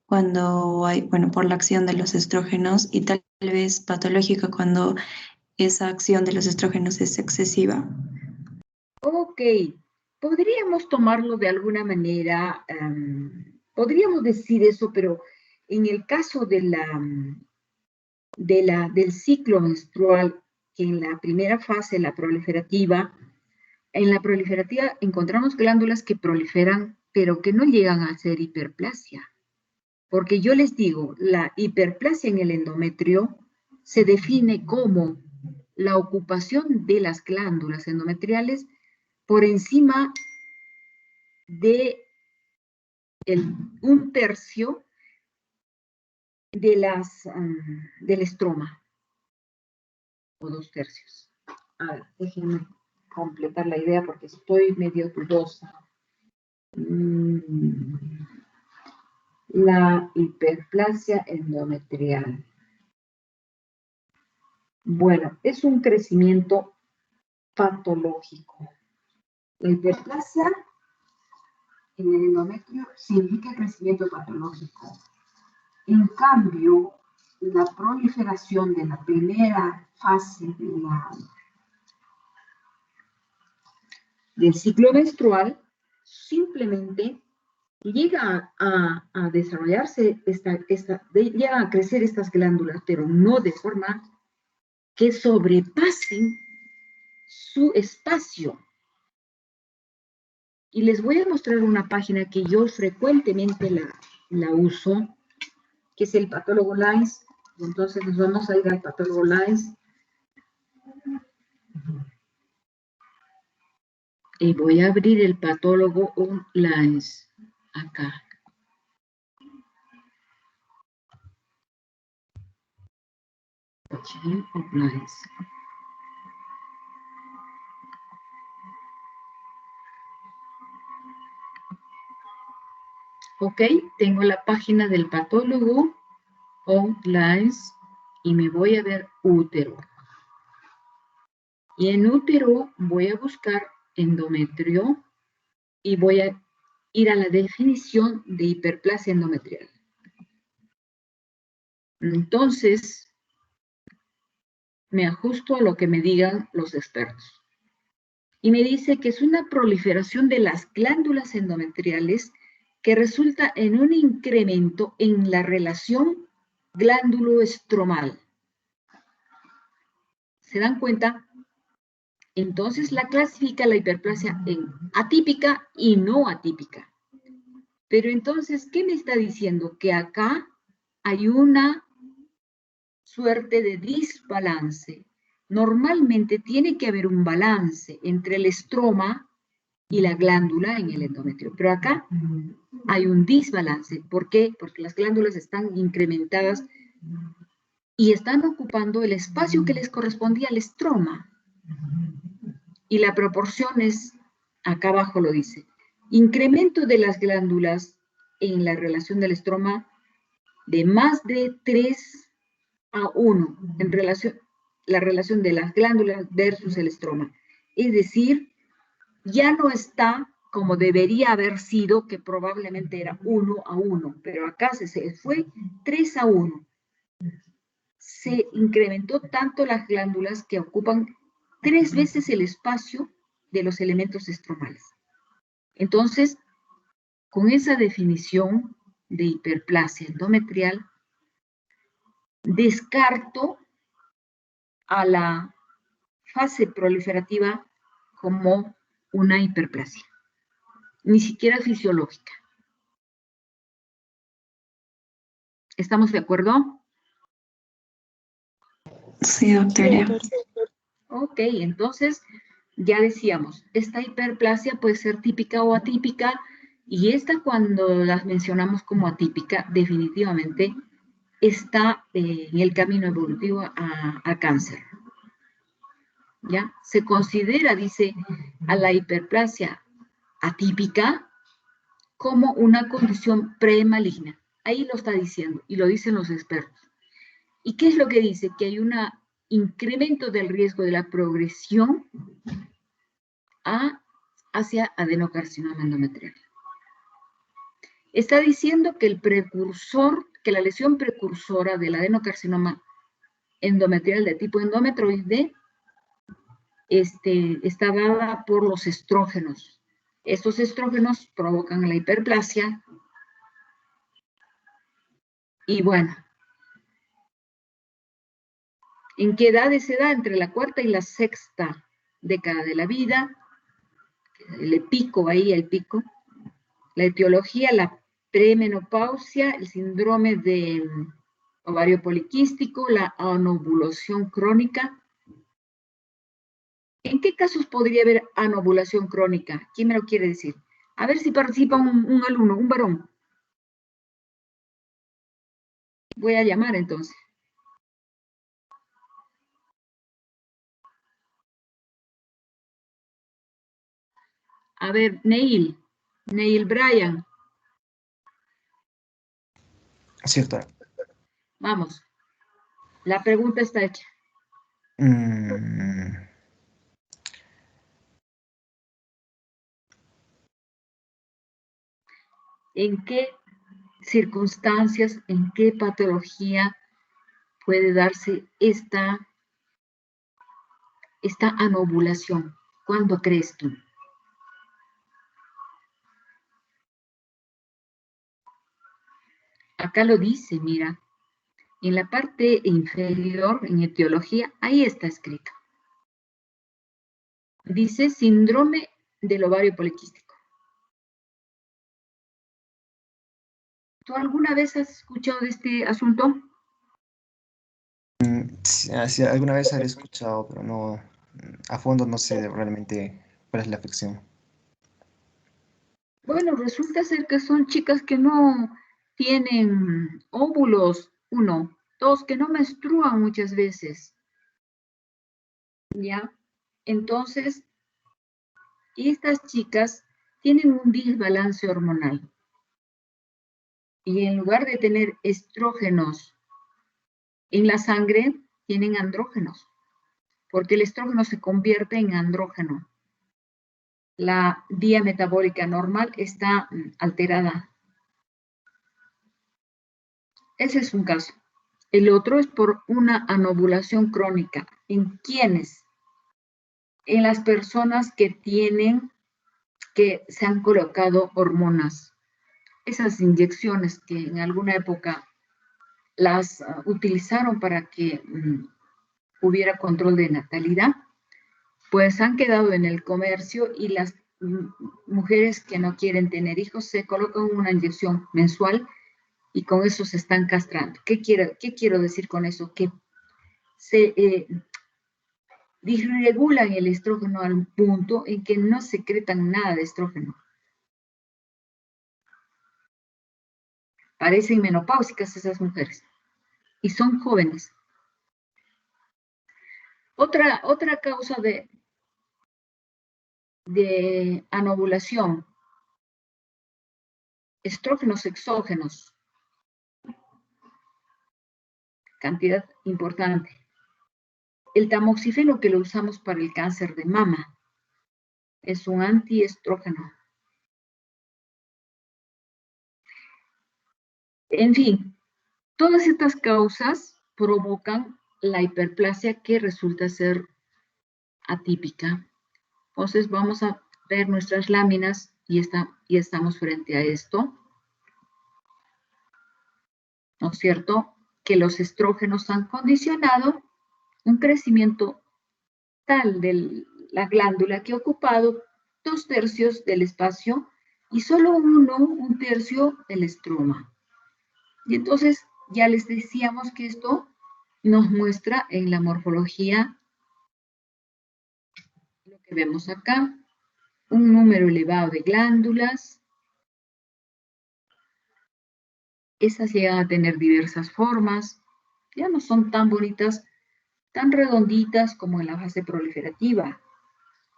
cuando hay, por la acción de los estrógenos, y tal vez patológica cuando esa acción de los estrógenos es excesiva. Ok, podríamos tomarlo de alguna manera, podríamos decir eso, pero en el caso de del ciclo menstrual, que en la primera fase, en la proliferativa encontramos glándulas que proliferan, pero que no llegan a ser hiperplasia. Porque yo les digo, la hiperplasia en el endometrio se define como la ocupación de las glándulas endometriales por encima de un tercio de del estroma, o 2/3. A ver, déjenme completar la idea porque estoy medio dudosa. La hiperplasia endometrial. Bueno, es un crecimiento patológico. La hiperplasia en el endometrio significa crecimiento patológico. En cambio, la proliferación de la primera fase del ciclo menstrual simplemente llega a desarrollarse, llega a crecer estas glándulas, pero no de forma que sobrepasen su espacio. Y les voy a mostrar una página que yo frecuentemente la uso, que es el Patólogo Lines. Entonces nos vamos a ir al Patólogo Lines. Y voy a abrir el Patólogo Lines acá. Lines. Ok, tengo la página del patólogo Lines y me voy a ver útero. Y en útero voy a buscar endometrio y voy a ir a la definición de hiperplasia endometrial. Entonces, me ajusto a lo que me digan los expertos. Y me dice que es una proliferación de las glándulas endometriales que resulta en un incremento en la relación glándulo-estromal. ¿Se dan cuenta? Entonces la clasifica la hiperplasia en atípica y no atípica. Pero entonces, ¿qué me está diciendo? Que acá hay una suerte de desbalance. Normalmente tiene que haber un balance entre el estroma y la glándula en el endometrio. Pero acá hay un desbalance. ¿Por qué? Porque las glándulas están incrementadas y están ocupando el espacio que les correspondía al estroma. Y la proporción es, acá abajo lo dice, incremento de las glándulas en la relación del estroma de más de 3:1 en la relación de las glándulas versus el estroma. Es decir, ya no está como debería haber sido, que probablemente era 1:1, pero acá se fue 3:1. Se incrementó tanto las glándulas que ocupan 3 veces el espacio de los elementos estromales. Entonces, con esa definición de hiperplasia endometrial, descarto a la fase proliferativa como una hiperplasia, ni siquiera fisiológica. ¿Estamos de acuerdo? Sí, doctora. Ok, entonces ya decíamos, esta hiperplasia puede ser típica o atípica, y esta cuando las mencionamos como atípica, definitivamente está en el camino evolutivo a cáncer. ¿Ya? Se considera, dice, a la hiperplasia atípica como una condición premaligna. Ahí lo está diciendo y lo dicen los expertos. ¿Y qué es lo que dice? Que hay un incremento del riesgo de la progresión hacia adenocarcinoma endometrial. Está diciendo que el precursor, que la lesión precursora del adenocarcinoma endometrial de tipo endometroide está dada por los estrógenos. Estos estrógenos provocan la hiperplasia y bueno, ¿en qué edades se da? Entre la cuarta y la sexta década de la vida, el pico, ahí el pico. La etiología, la premenopausia, el síndrome de ovario poliquístico, la anovulación crónica. ¿En qué casos podría haber anovulación crónica? ¿Quién me lo quiere decir? A ver si participa un alumno, un varón. Voy a llamar entonces. A ver, Neil Bryan. Sí, doctora. Vamos. La pregunta está hecha. ¿En qué circunstancias, en qué patología puede darse esta anovulación? ¿Cuándo crees tú? Acá lo dice, mira. En la parte inferior, en etiología, ahí está escrito. Dice síndrome del ovario poliquístico. ¿Tú alguna vez has escuchado de este asunto? Sí, alguna vez había escuchado, pero no, a fondo no sé realmente cuál es la afección. Bueno, resulta ser que son chicas que no tienen óvulos, 1, 2, que no menstruan muchas veces. ¿Ya? Entonces, estas chicas tienen un desbalance hormonal. Y en lugar de tener estrógenos en la sangre, tienen andrógenos, porque el estrógeno se convierte en andrógeno. La vía metabólica normal está alterada. Ese es un caso. El otro es por una anovulación crónica. ¿En quiénes? En las personas que se han colocado hormonas. Esas inyecciones que en alguna época las utilizaron para que hubiera control de natalidad, pues han quedado en el comercio y las mujeres que no quieren tener hijos se colocan una inyección mensual y con eso se están castrando. ¿Qué quiero decir con eso? Que se disregulan el estrógeno al punto en que no secretan nada de estrógeno. Parecen menopáusicas esas mujeres y son jóvenes. Otra causa de anovulación, estrógenos exógenos, cantidad importante. El tamoxifeno que lo usamos para el cáncer de mama es un antiestrógeno. En fin, todas estas causas provocan la hiperplasia que resulta ser atípica. Entonces vamos a ver nuestras láminas y estamos frente a esto. ¿No es cierto? Que los estrógenos han condicionado un crecimiento tal de la glándula que ha ocupado 2/3 del espacio y solo 1/3 del estroma. Y entonces ya les decíamos que esto nos muestra en la morfología lo que vemos acá, un número elevado de glándulas. Esas llegan a tener diversas formas, ya no son tan bonitas, tan redonditas como en la fase proliferativa.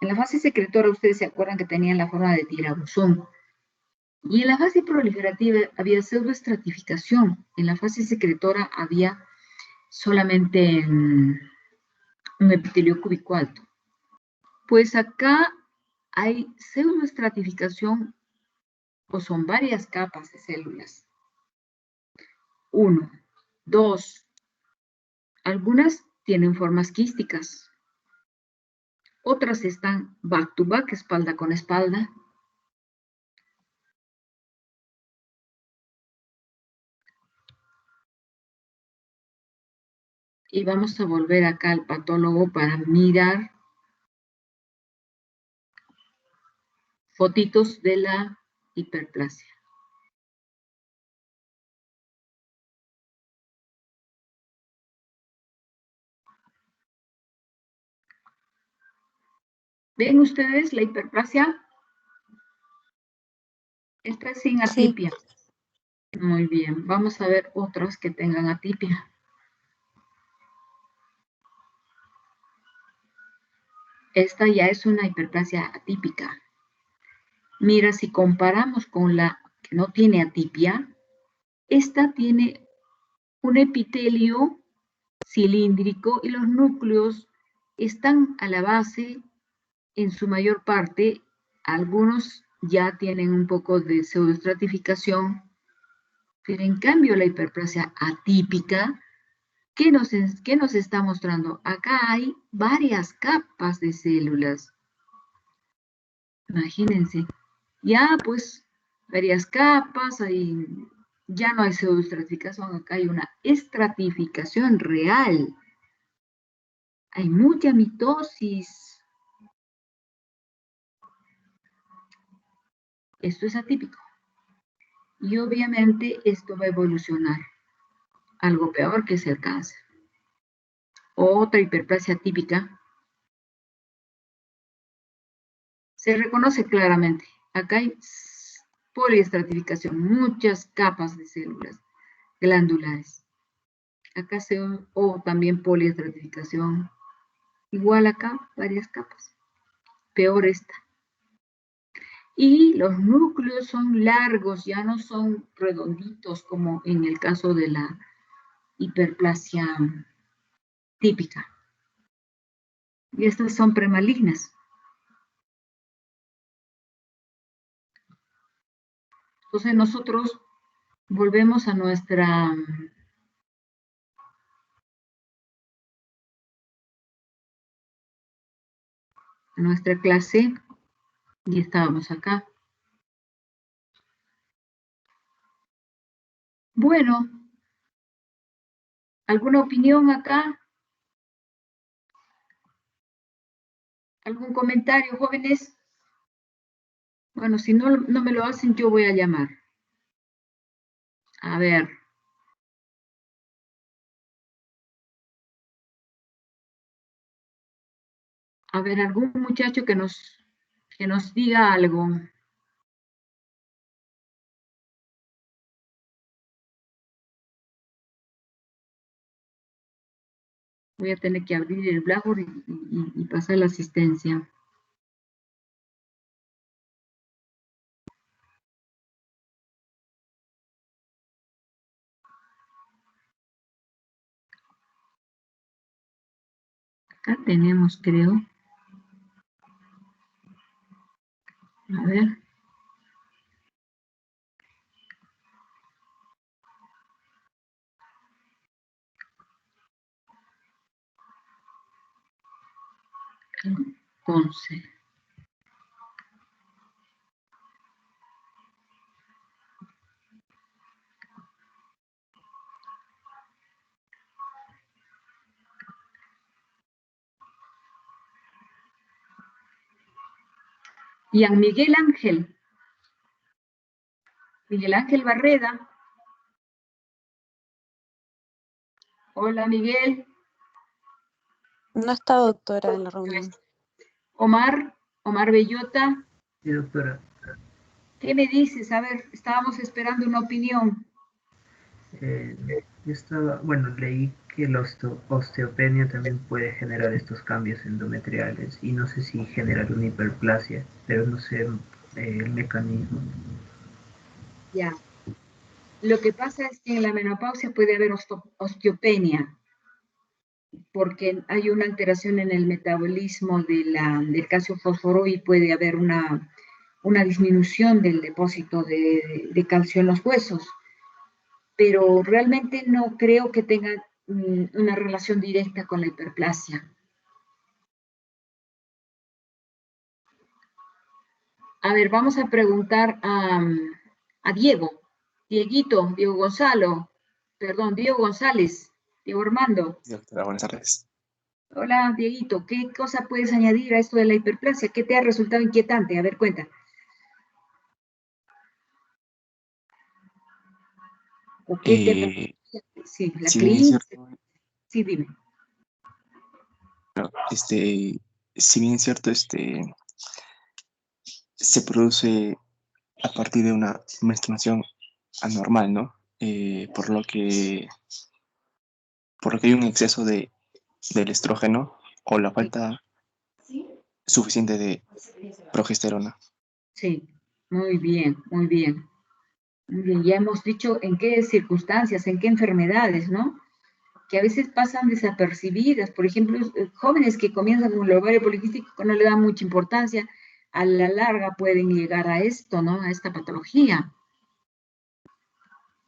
En la fase secretora, ustedes se acuerdan que tenían la forma de tirabuzón. Y en la fase proliferativa había pseudoestratificación. En la fase secretora había solamente un epitelio cúbico alto. Pues acá hay pseudoestratificación o son varias capas de células. 1, 2. Algunas tienen formas quísticas. Otras están back to back, espalda con espalda. Y vamos a volver acá al patólogo para mirar fotitos de la hiperplasia. ¿Ven ustedes la hiperplasia? Esta es sin atipia. Sí. Muy bien, vamos a ver otras que tengan atipia. Esta ya es una hiperplasia atípica. Mira, si comparamos con la que no tiene atipia, esta tiene un epitelio cilíndrico y los núcleos están a la base en su mayor parte. Algunos ya tienen un poco de pseudoestratificación, pero en cambio la hiperplasia atípica, ¿qué nos está mostrando? Acá hay varias capas de células. Imagínense, ya pues varias capas, ya no hay pseudoestratificación, acá hay una estratificación real. Hay mucha mitosis. Esto es atípico. Y obviamente esto va a evolucionar. Algo peor que es el cáncer. Otra hiperplasia típica. Se reconoce claramente. Acá hay poliestratificación, muchas capas de células glandulares. Acá también poliestratificación. Igual acá, varias capas. Peor esta. Y los núcleos son largos, ya no son redonditos como en el caso de la hiperplasia típica. Y estas son premalignas. Entonces nosotros volvemos a nuestra clase y estábamos acá. Bueno, ¿alguna opinión acá? ¿Algún comentario, jóvenes? Bueno, si no me lo hacen, yo voy a llamar. A ver. A ver, algún muchacho que nos diga algo. Voy a tener que abrir el Blackboard y pasar la asistencia. Acá tenemos, creo. A ver. Entonces. Y a Miguel Ángel. Miguel Ángel Barreda. Hola, Miguel. No está doctora en la reunión. Omar Bellota. Sí, doctora. ¿Qué me dices? A ver, estábamos esperando una opinión. Yo estaba, bueno, leí que la osteopenia también puede generar estos cambios endometriales y no sé si generar una hiperplasia, pero no sé el mecanismo. Ya. Lo que pasa es que en la menopausia puede haber osteopenia, porque hay una alteración en el metabolismo del calcio fósforo y puede haber una disminución del depósito de calcio en los huesos. Pero realmente no creo que tenga una relación directa con la hiperplasia. A ver, vamos a preguntar a Diego, Diego Gonzalo, perdón, Diego González, Diego Armando. Doctora, buenas tardes. Hola, Dieguito, ¿qué cosa puedes añadir a esto de la hiperplasia? ¿Qué te ha resultado inquietante? A ver, cuenta. ¿O qué te... Sí, la si bien es clínica. cierto, Sí, dime. si bien es cierto, se produce a partir de una menstruación anormal, ¿no? Por lo que hay un exceso del estrógeno o la falta suficiente de progesterona. Sí, muy bien, muy bien. Muy bien, ya hemos dicho en qué circunstancias, en qué enfermedades, ¿no? Que a veces pasan desapercibidas. Por ejemplo, jóvenes que comienzan con el ovario poliquístico que no le dan mucha importancia, a la larga pueden llegar a esto, ¿no? A esta patología.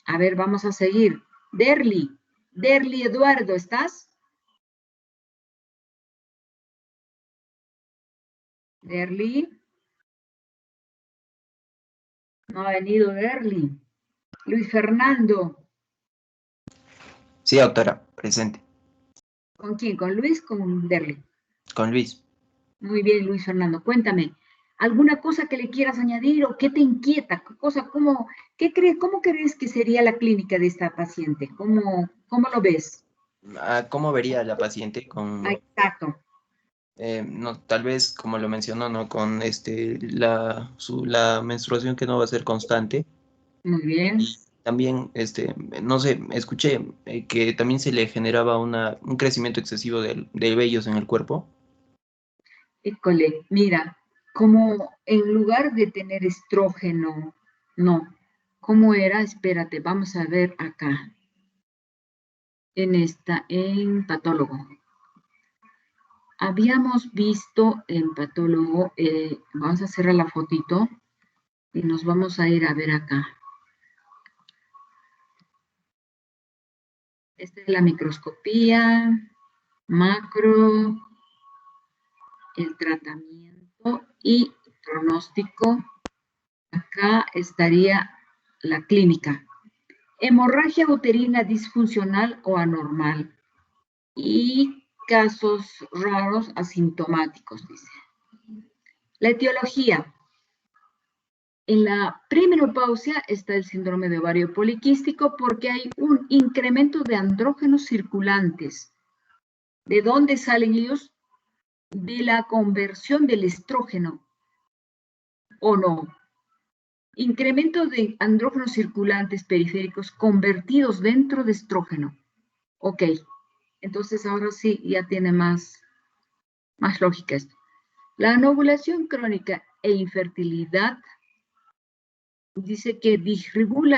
A ver, vamos a seguir. Derly Eduardo, ¿estás? Derly. No ha venido Derly. Luis Fernando. Sí, doctora, presente. ¿Con quién? ¿Con Luis? ¿Con Derly? Con Luis. Muy bien, Luis Fernando. Cuéntame, ¿alguna cosa que le quieras añadir o qué te inquieta? ¿Cómo crees que sería la clínica de esta paciente? ¿Cómo lo ves? ¿Cómo vería a la paciente con... Exacto. no, tal vez, como lo mencionó, ¿no? Con la menstruación que no va a ser constante. Muy bien. Y también, no sé, escuché que también se le generaba un crecimiento excesivo de vellos en el cuerpo. École, mira, como en lugar de tener estrógeno, no. ¿Cómo era? Espérate, vamos a ver acá. En patólogo. Habíamos visto en patólogo, vamos a cerrar la fotito y nos vamos a ir a ver acá. Esta es la microscopía, macro, el tratamiento y pronóstico. Acá estaría la clínica. Hemorragia uterina disfuncional o anormal y casos raros asintomáticos, dice. La etiología. En la premenopausia está el síndrome de ovario poliquístico porque hay un incremento de andrógenos circulantes. ¿De dónde salen ellos? De la conversión del estrógeno, ¿o no? Incremento de andrógenos circulantes periféricos convertidos dentro de estrógeno. Ok, entonces ahora sí ya tiene más lógica esto. La anovulación crónica e infertilidad dice que disregula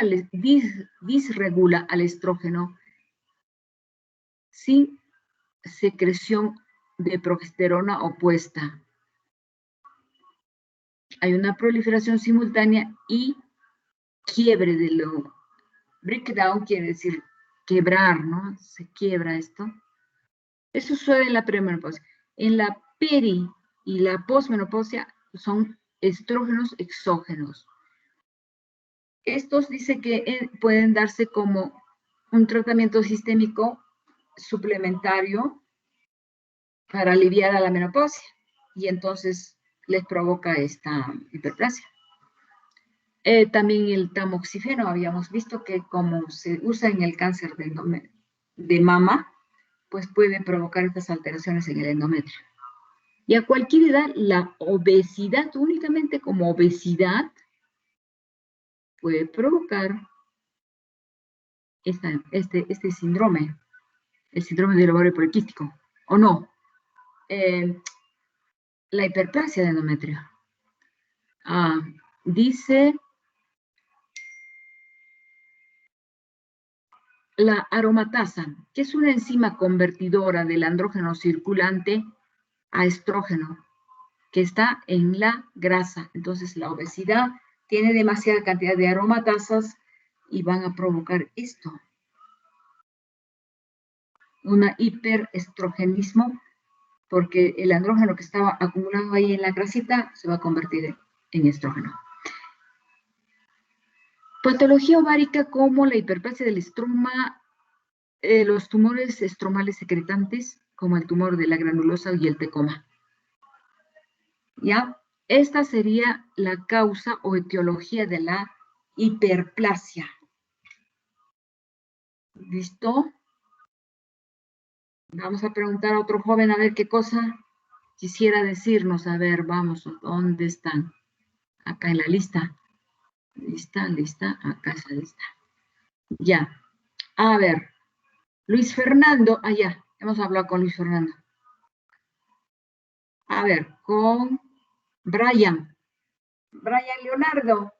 al estrógeno sin secreción de progesterona opuesta. Hay una proliferación simultánea y quiebre de lo... Breakdown quiere decir quebrar, ¿no? Se quiebra esto. Eso sucede en la premenopausia. En la peri y la posmenopausia son estrógenos exógenos. Estos dice que pueden darse como un tratamiento sistémico suplementario para aliviar a la menopausia y entonces les provoca esta hiperplasia. También el tamoxifeno, habíamos visto que como se usa en el cáncer de mama, pues puede provocar estas alteraciones en el endometrio. Y a cualquier edad, la obesidad, únicamente como obesidad, puede provocar este síndrome, el síndrome del ovario poliquístico, ¿o no? La hiperplasia de endometrio. Dice la aromatasa, que es una enzima convertidora del andrógeno circulante a estrógeno, que está en la grasa. Entonces, la obesidad tiene demasiada cantidad de aromatasas y van a provocar esto. Un hiperestrogenismo, porque el andrógeno que estaba acumulado ahí en la grasita se va a convertir en estrógeno. Patología ovárica como la hiperplasia del estroma, los tumores estromales secretantes, como el tumor de la granulosa y el tecoma. ¿Ya? Esta sería la causa o etiología de la hiperplasia. ¿Listo? Vamos a preguntar a otro joven a ver qué cosa quisiera decirnos. A ver, vamos, ¿dónde están? Acá en la lista. Lista, acá está lista. Ya. A ver, Luis Fernando, allá, hemos hablado con Luis Fernando. A ver, con Brian. Brian Leonardo.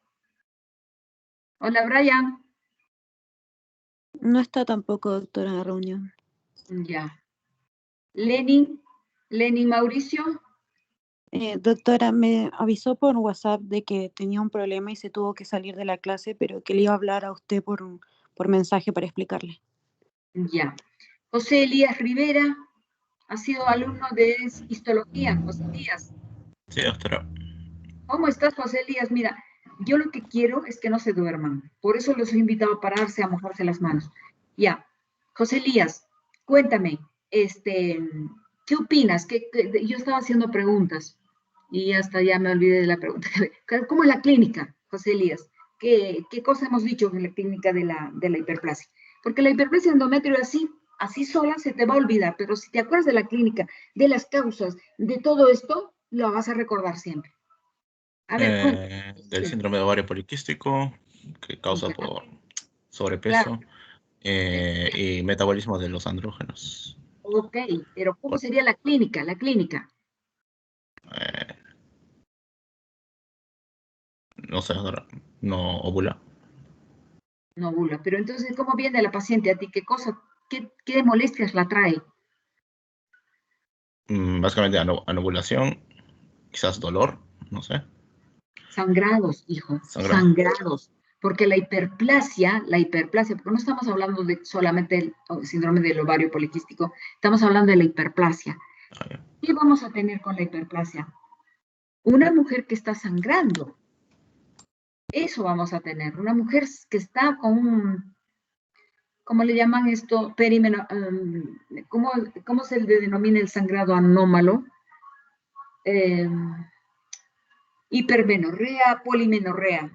Hola, Brian. No está tampoco, doctora, en la reunión. Ya. Lenin Mauricio. Doctora, me avisó por WhatsApp de que tenía un problema y se tuvo que salir de la clase, pero que le iba a hablar a usted por mensaje para explicarle. Ya. José Elías Rivera ha sido alumno de histología. José Elías. Sí, doctora. ¿Cómo estás, José Elías? Mira, yo lo que quiero es que no se duerman. Por eso los he invitado a pararse, a mojarse las manos. Ya. José Elías, cuéntame, ¿qué opinas? Yo estaba haciendo preguntas y hasta ya me olvidé de la pregunta. ¿Cómo es la clínica, José Elías? ¿Qué cosa hemos dicho en la clínica de la hiperplasia? Porque la hiperplasia endometrio así sola se te va a olvidar, pero si te acuerdas de la clínica, de las causas, de todo esto, lo vas a recordar siempre. A ver, cuéntame. Del síndrome de ovario poliquístico, que causa por sobrepeso, y metabolismo de los andrógenos. Ok, pero ¿cómo sería la clínica? La clínica. No sé, no ovula. No ovula, pero entonces, ¿cómo viene la paciente a ti? ¿Qué molestias la trae? Básicamente anovulación, quizás dolor, no sé. Sangrados, hijo, sangrados. Porque la hiperplasia, porque no estamos hablando de solamente del síndrome del ovario poliquístico, estamos hablando de la hiperplasia. ¿Qué vamos a tener con la hiperplasia? Una mujer que está sangrando. Eso vamos a tener. Una mujer que está con un, ¿cómo le llaman esto? ¿Cómo se le denomina el sangrado anómalo? Hipermenorrea, polimenorrea.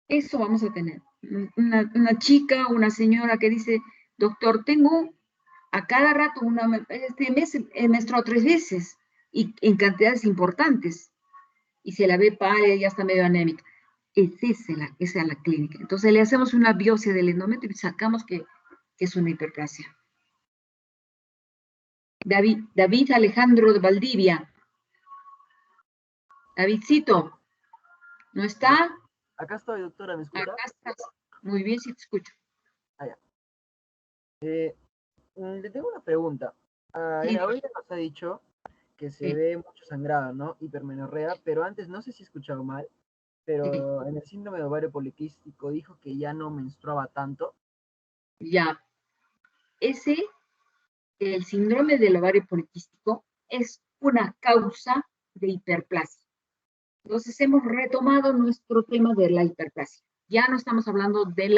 Eso vamos a tener. Una chica, una señora que dice, doctor, tengo a cada rato, este mes he menstruado 3 veces y en cantidades importantes. Y se la ve pálida y ya está medio anémica. Esa es la clínica. Entonces le hacemos una biopsia del endometrio y sacamos que es una hiperplasia. David Alejandro de Valdivia. Davidcito, ¿no está? Acá estoy, doctora, ¿me escucha? Acá estás. Muy bien, sí te escucho. Allá. Le tengo una pregunta. Ahorita nos ha dicho que se ve mucho sangrado, ¿no? Hipermenorrea, pero antes, no sé si he escuchado mal, pero en el síndrome de ovario poliquístico dijo que ya no menstruaba tanto. Ya. El síndrome del ovario poliquístico es una causa de hiperplasia. Entonces hemos retomado nuestro tema de la hiperplasia. Ya no estamos hablando de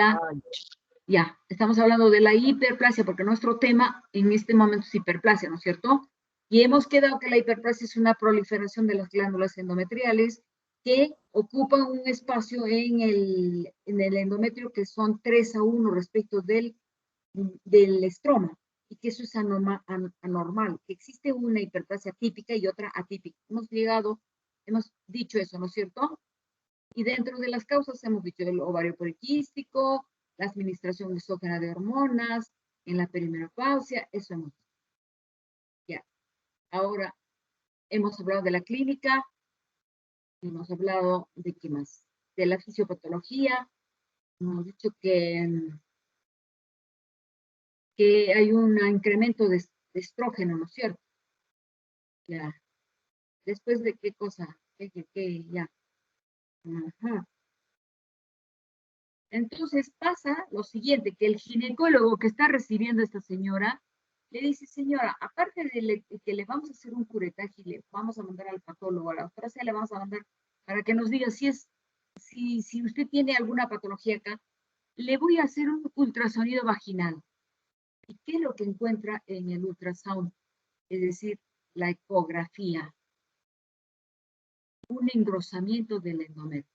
estamos hablando de la hiperplasia, porque nuestro tema en este momento es hiperplasia, ¿no es cierto? Y hemos quedado que la hiperplasia es una proliferación de las glándulas endometriales que ocupan un espacio en el endometrio que son 3:1 respecto del del estroma, y que eso es anormal, que existe una hiperplasia típica y otra atípica. Hemos dicho eso, ¿no es cierto? Y dentro de las causas hemos dicho el ovario poliquístico, la administración exógena de hormonas, en la perimenopausia, eso hemos dicho. Ya. Ahora, hemos hablado de la clínica, hemos hablado de qué más, de la fisiopatología, hemos dicho que hay un incremento de estrógeno, ¿no es cierto? Ya. Después de qué cosa, ya. Ajá. Entonces pasa lo siguiente, que el ginecólogo que está recibiendo a esta señora le dice, señora, aparte de que le vamos a hacer un curetaje y le vamos a mandar al patólogo, a la doctora le vamos a mandar para que nos diga si usted tiene alguna patología acá, le voy a hacer un ultrasonido vaginal. ¿Y qué es lo que encuentra en el ultrasound? Es decir, la ecografía. Un engrosamiento del endometrio.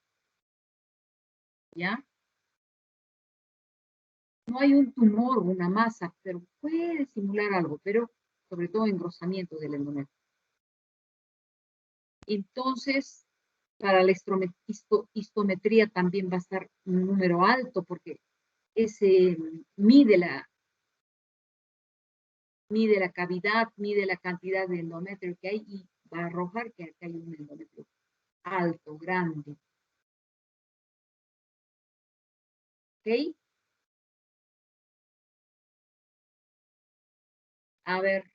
¿Ya? No hay un tumor, una masa, pero puede simular algo, pero sobre todo engrosamiento del endometrio. Entonces, para la histometría también va a estar un número alto porque ese mide la cavidad, mide la cantidad de endometrio que hay y va a arrojar que acá hay un endometrio alto, grande. ¿Ok? A ver,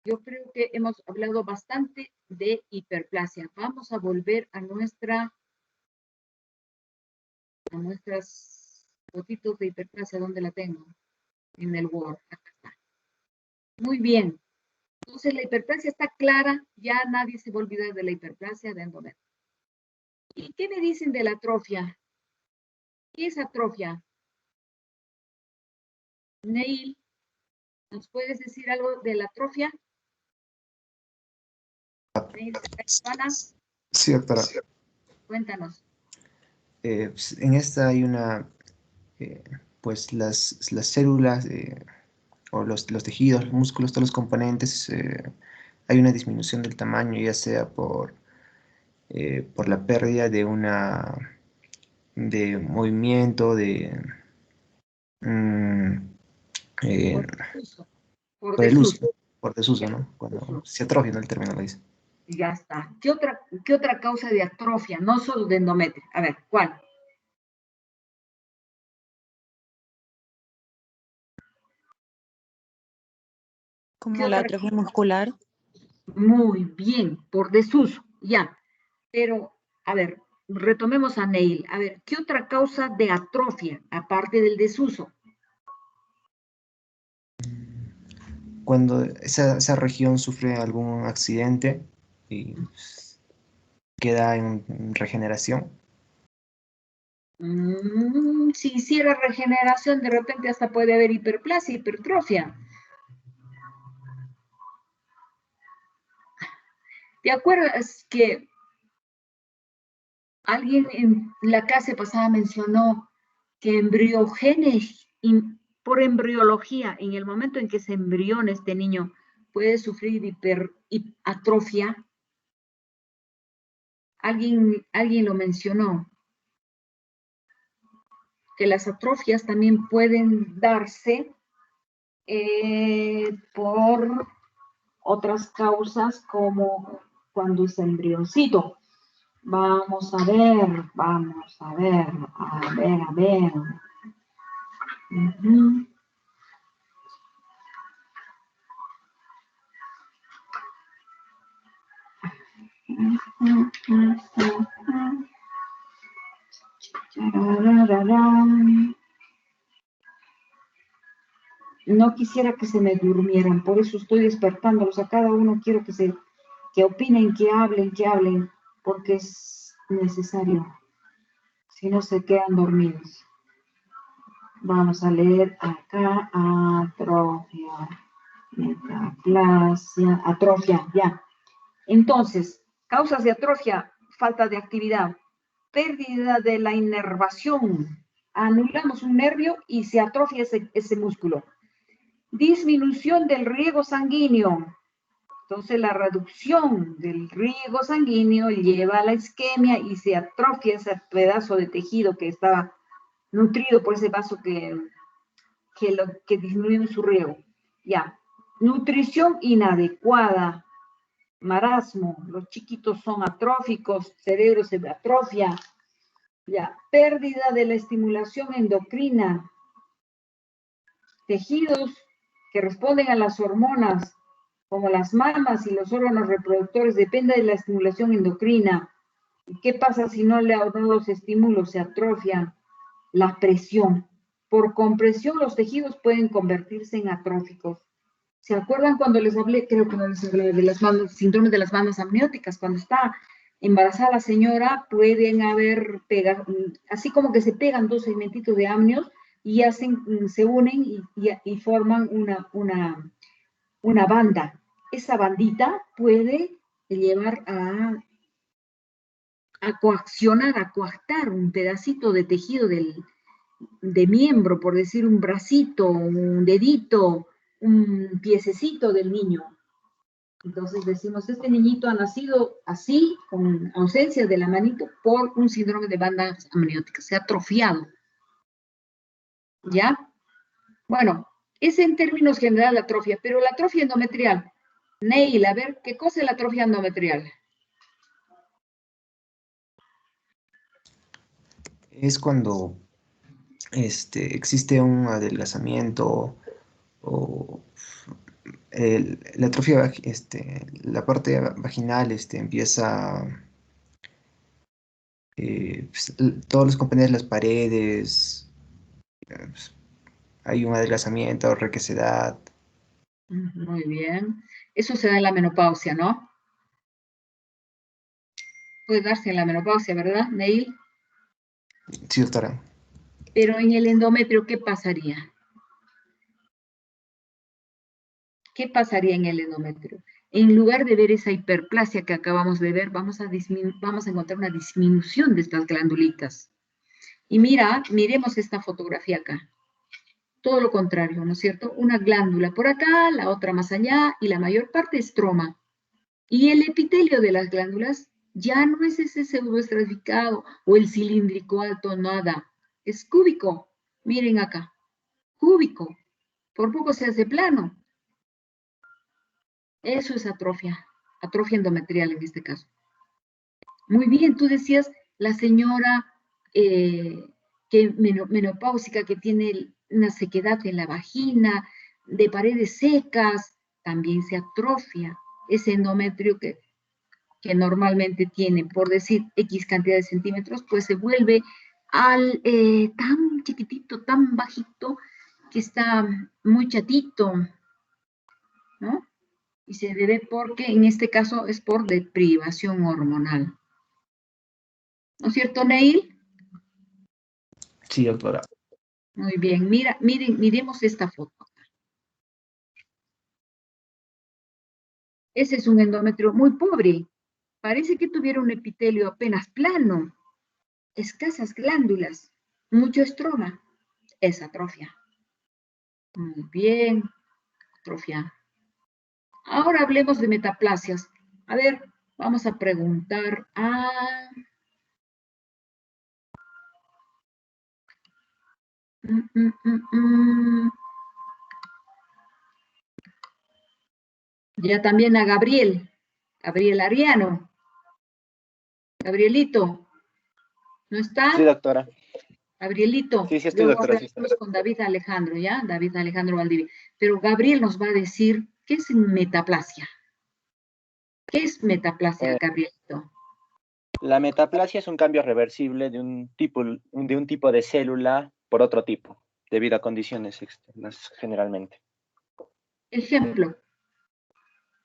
yo creo que hemos hablado bastante de hiperplasia. Vamos a volver a nuestras fotitos de hiperplasia. ¿Dónde la tengo? En el Word. Acá está. Muy bien. Entonces la hiperplasia está clara. Ya nadie se va a olvidar de la hiperplasia de endometrio. ¿Y qué me dicen de la atrofia? ¿Qué es atrofia? Neil, ¿nos puedes decir algo de la atrofia? Neil, Sí, doctora. cuéntanos. Pues, en esta hay pues las células o los tejidos, los músculos, todos los componentes, hay una disminución del tamaño, ya sea por la pérdida de movimiento, Por por desuso, ¿no? Cuando se atrofia, ¿no? El término lo dice. Ya está. ¿Qué otra causa de atrofia? No solo de endometrio. A ver, ¿cuál? Como la atrofia muscular. Muy bien, por desuso, ya. Pero, a ver, retomemos a Neil. A ver, ¿qué otra causa de atrofia, aparte del desuso? Cuando esa región sufre algún accidente y queda en regeneración. Si hiciera regeneración, de repente hasta puede haber hiperplasia, hipertrofia. ¿Te acuerdas que alguien en la clase pasada mencionó que por embriología, en el momento en que se embriona este niño, puede sufrir atrofia? Alguien lo mencionó, que las atrofias también pueden darse por otras causas como cuando es embrioncito. Vamos a ver. No quisiera que se me durmieran, por eso estoy despertándolos a cada uno. Quiero que opinen, que hablen, porque es necesario. Si no, se quedan dormidos. Vamos a leer acá, atrofia, metaplasia, atrofia, ya. Entonces, causas de atrofia: falta de actividad, pérdida de la inervación anulamos un nervio y se atrofia ese músculo. Disminución del riego sanguíneo. Entonces la reducción del riego sanguíneo lleva a la isquemia y se atrofia ese pedazo de tejido que estaba nutrido por ese vaso que disminuye su riego. Ya. Nutrición inadecuada. Marasmo. Los chiquitos son atróficos, cerebro se atrofia. Ya. Pérdida de la estimulación endocrina. Tejidos que responden a las hormonas, como las mamas y los órganos reproductores, depende de la estimulación endocrina. ¿Y qué pasa si no los estimulo? Se atrofian. La presión. Por compresión, los tejidos pueden convertirse en atróficos. ¿Se acuerdan cuando les hablé? Creo que no les hablé de las bandas, síndrome de las bandas amnióticas. Cuando está embarazada la señora, pueden haber así como que se pegan dos segmentitos de amnios y se unen y forman una banda. Esa bandita puede llevar a coaccionar, a coactar un pedacito de tejido de miembro, por decir un bracito, un dedito, un piececito del niño. Entonces decimos, este niñito ha nacido así, con ausencia de la manito, por un síndrome de bandas amnióticas, se ha atrofiado. ¿Ya? Bueno, es en términos general la atrofia, pero la atrofia endometrial. Neil, a ver, ¿qué cosa es la atrofia endometrial? Es cuando existe un adelgazamiento o la atrofia, la parte vaginal empieza, pues, todos los componentes de las paredes, pues, hay un adelgazamiento, requesedad. Muy bien. Eso se da en la menopausia, ¿no? Puede darse en la menopausia, ¿verdad, Neil? Sí, doctora. Pero en el endometrio, ¿qué pasaría? ¿Qué pasaría en el endometrio? En lugar de ver esa hiperplasia que acabamos de ver, vamos a encontrar una disminución de estas glandulitas. Y miremos esta fotografía acá. Todo lo contrario, ¿no es cierto? Una glándula por acá, la otra más allá, y la mayor parte es estroma. Y el epitelio de las glándulas ya no es ese pseudoestratificado o el cilíndrico alto, nada. Es cúbico. Miren acá. Cúbico. Por poco se hace plano. Eso es atrofia endometrial en este caso. Muy bien, tú decías la señora menopáusica que tiene una sequedad en la vagina, de paredes secas, también se atrofia ese endometrio que normalmente tiene, por decir, X cantidad de centímetros, pues se vuelve tan chiquitito, tan bajito, que está muy chatito, ¿no? Y se debe porque en este caso es por deprivación hormonal. ¿No es cierto, Neil? Sí, doctora. Muy bien, miremos esta foto. Ese es un endometrio muy pobre. Parece que tuviera un epitelio apenas plano, escasas glándulas, mucho estroma. Es atrofia. Muy bien, atrofia. Ahora hablemos de metaplasias. A ver, vamos a preguntar a... Ya también a Gabriel Ariano. Gabrielito, ¿no está? Sí, doctora. Gabrielito, Sí, estoy, luego doctora. Sí, hablaremos con David Alejandro, ¿ya? David Alejandro Valdivia. Pero Gabriel nos va a decir, ¿qué es metaplasia? ¿Qué es metaplasia, Gabrielito? La metaplasia es un cambio reversible de un tipo de célula por otro tipo, debido a condiciones externas generalmente. Ejemplo.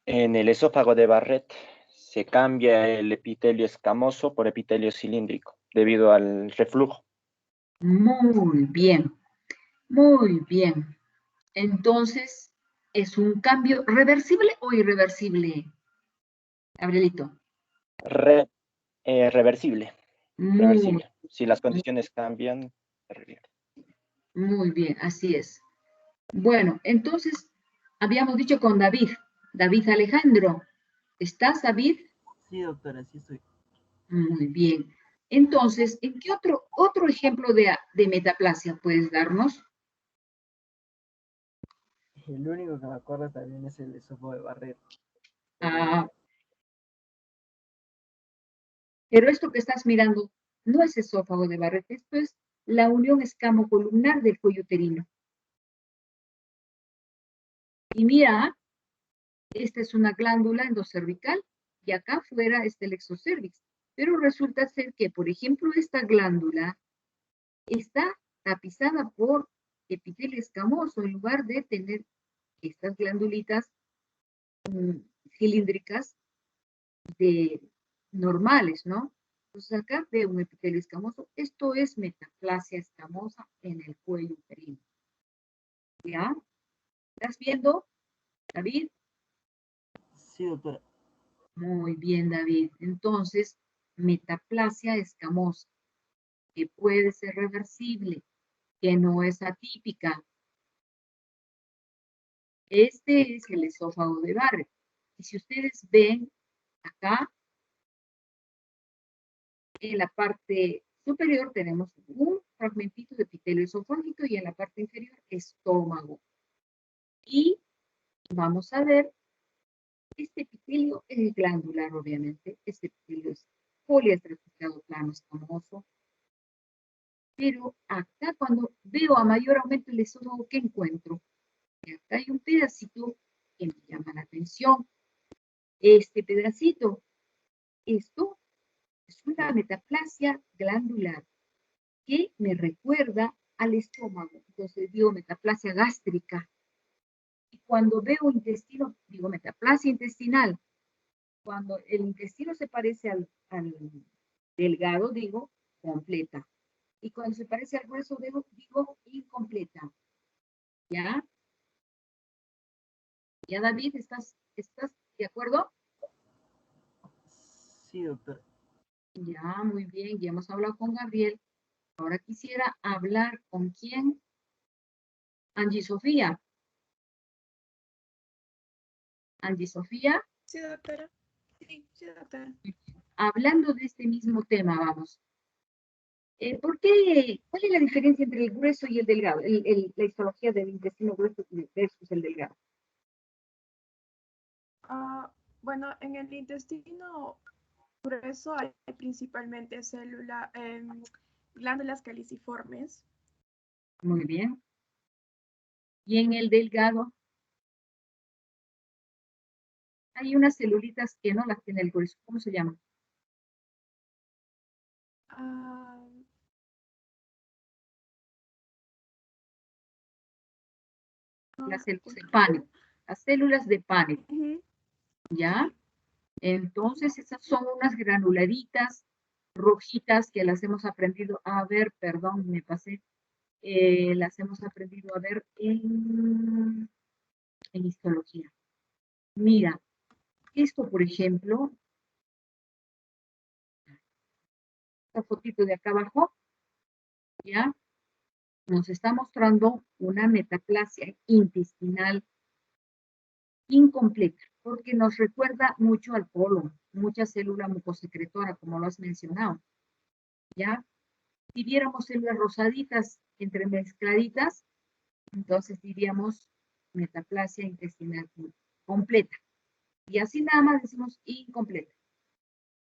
En el esófago de Barrett se cambia el epitelio escamoso por epitelio cilíndrico, debido al reflujo. Muy bien, muy bien. Entonces, ¿es un cambio reversible o irreversible, Gabrielito? Reversible. Muy Reversible. Si las condiciones cambian, Muy bien, así es. Bueno, entonces, habíamos dicho con David. David Alejandro. ¿Estás, David? Sí, doctora, sí estoy. Muy bien. Entonces, ¿en qué otro ejemplo de metaplasia puedes darnos? El único que me acuerdo también es el esófago de Barrett. Ah, pero esto que estás mirando no es esófago de Barrett, esto es la unión escamocolumnar del cuello uterino. Y mira, esta es una glándula endocervical y acá afuera está el exocervix. Pero resulta ser que, por ejemplo, esta glándula está tapizada por epitelio escamoso en lugar de tener estas glandulitas cilíndricas normales, ¿no? Entonces acá veo un epitelio escamoso. Esto es metaplasia escamosa en el cuello uterino. ¿Ya? ¿Estás viendo, David? Sí, doctora. Muy bien, David. Entonces, metaplasia escamosa, que puede ser reversible, que no es atípica. Este es el esófago de Barrett. Y si ustedes ven acá, en la parte superior tenemos un fragmentito de epitelio esofágico y en la parte inferior estómago. Y vamos a ver, este epitelio es glandular, obviamente. Este epitelio es poliestratificado plano escamoso. Pero acá cuando veo a mayor aumento el esófago, ¿qué encuentro? Y acá hay un pedacito que me llama la atención. Este pedacito, esto es una metaplasia glandular que me recuerda al estómago. Entonces digo metaplasia gástrica. Y cuando veo intestino, digo metaplasia intestinal. Cuando el intestino se parece al delgado, digo completa. Y cuando se parece al grueso, digo incompleta. ¿Ya? ¿Ya, David? ¿Estás de acuerdo? Sí, doctor. Ya, muy bien. Ya hemos hablado con Gabriel. Ahora quisiera hablar con quién. Angie Sofía. Angie Sofía. Sí, doctora. Sí, doctora. Hablando de este mismo tema, vamos. ¿Cuál es la diferencia entre el grueso y el delgado? La histología del intestino grueso versus el delgado. Bueno, en el intestino grueso hay principalmente glándulas caliciformes. Muy bien. Y en el delgado hay unas celulitas que no las tiene el grueso. ¿Cómo se llaman? Las células de Paneth. Las células de Paneth. ¿Ya? Entonces, esas son unas granuladitas rojitas que las hemos aprendido a ver, perdón, me pasé, las hemos aprendido a ver en histología. Mira, esto, por ejemplo, esta fotito de acá abajo, ¿ya? Nos está mostrando una metaplasia intestinal incompleta, porque nos recuerda mucho al colon, mucha célula mucosecretora, como lo has mencionado, ¿ya? Si viéramos células rosaditas entremezcladitas, entonces diríamos metaplasia intestinal completa. Y así nada más decimos incompleta.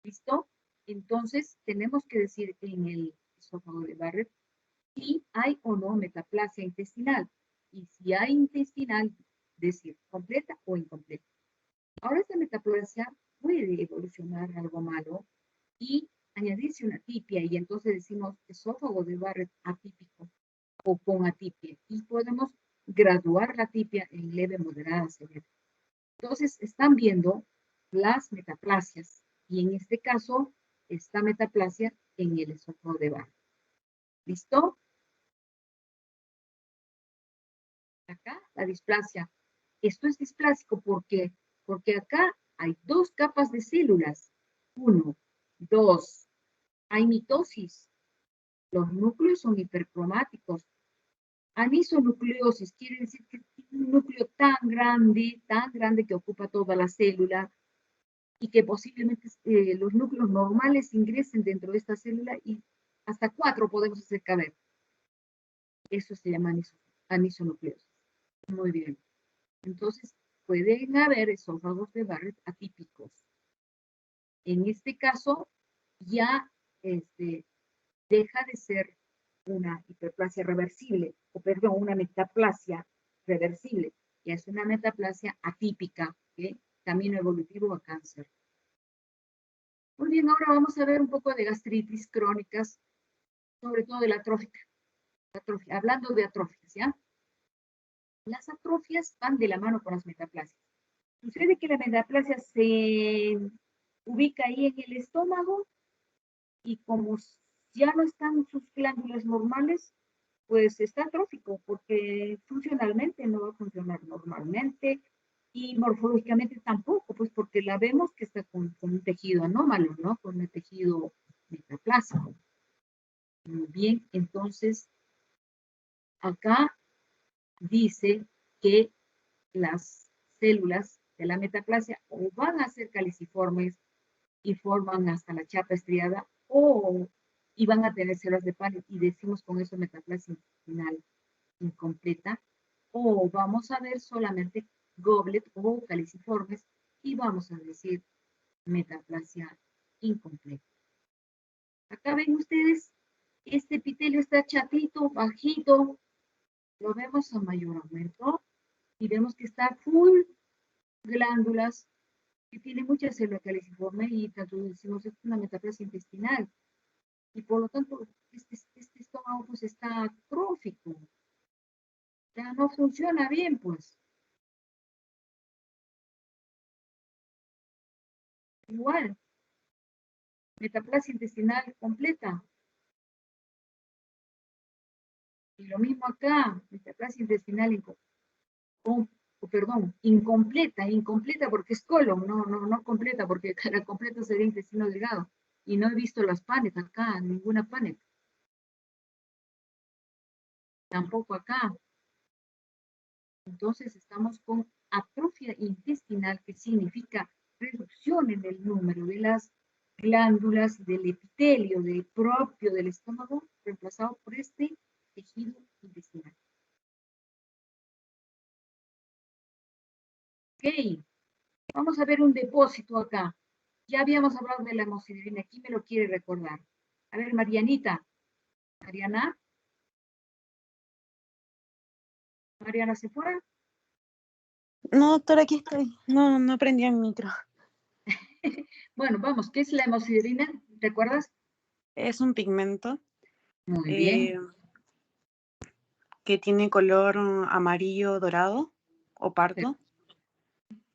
¿Listo? Entonces tenemos que decir en el esófago de Barrett si hay o no metaplasia intestinal. Y si hay intestinal, decir completa o incompleta. Ahora esta metaplasia puede evolucionar a algo malo y añadirse una atipia y entonces decimos esófago de Barrett atípico o con atipia y podemos graduar la atipia en leve, moderada, severa. Entonces están viendo las metaplasias y en este caso esta metaplasia en el esófago de Barrett. ¿Listo? Acá la displasia. Esto es displásico porque acá hay dos capas de células. 1, 2, hay mitosis. Los núcleos son hipercromáticos. Anisonucleosis quiere decir que es un núcleo tan grande que ocupa toda la célula y que posiblemente los núcleos normales ingresen dentro de esta célula y hasta 4 podemos hacer caber. Eso se llama anisonucleosis. Muy bien. Entonces, pueden haber esófagos de Barrett atípicos. En este caso, ya deja de ser una hiperplasia reversible, o perdón, una metaplasia reversible, y es una metaplasia atípica, ¿okay? Camino evolutivo a cáncer. Muy bien, ahora vamos a ver un poco de gastritis crónicas, sobre todo de la atrófica. Hablando de atrofias, ¿ya? Las atrofias van de la mano con las metaplasias. Sucede que la metaplasia se ubica ahí en el estómago y como ya no están sus glándulas normales, pues está atrófico porque funcionalmente no va a funcionar normalmente y morfológicamente tampoco, pues porque la vemos que está con un tejido anómalo, ¿no? Con el tejido metaplásico. Muy bien, entonces acá dice que las células de la metaplasia o van a ser caliciformes y forman hasta la chapa estriada y van a tener células de Paneth y decimos con eso metaplasia intestinal incompleta, o vamos a ver solamente goblet o caliciformes y vamos a decir metaplasia incompleta. Acá ven ustedes, este epitelio está chatito, bajito, lo vemos a mayor aumento y vemos que está full glándulas, que tiene muchas células caliciformes y tanto decimos es una metaplasia intestinal. Y por lo tanto, este estómago pues está atrófico. Ya no funciona bien, pues. Igual, metaplasia intestinal completa. Y lo mismo acá, metaplasia intestinal incompleta porque es colon, no completa, porque la completa sería intestino delgado. Y no he visto las Paneth acá, ninguna Paneth. Tampoco acá. Entonces estamos con atrofia intestinal, que significa reducción en el número de las glándulas del epitelio propio del estómago, reemplazado por este tejido intestinal. Ok, vamos a ver un depósito acá. Ya habíamos hablado de la hemosiderina, aquí me lo quiere recordar. A ver, Marianita. Mariana. Mariana se fue. No, doctora, aquí estoy. No prendí el micro. Bueno, vamos, ¿qué es la hemosiderina? ¿Te acuerdas? Es un pigmento. Muy bien. Que tiene color amarillo dorado o pardo.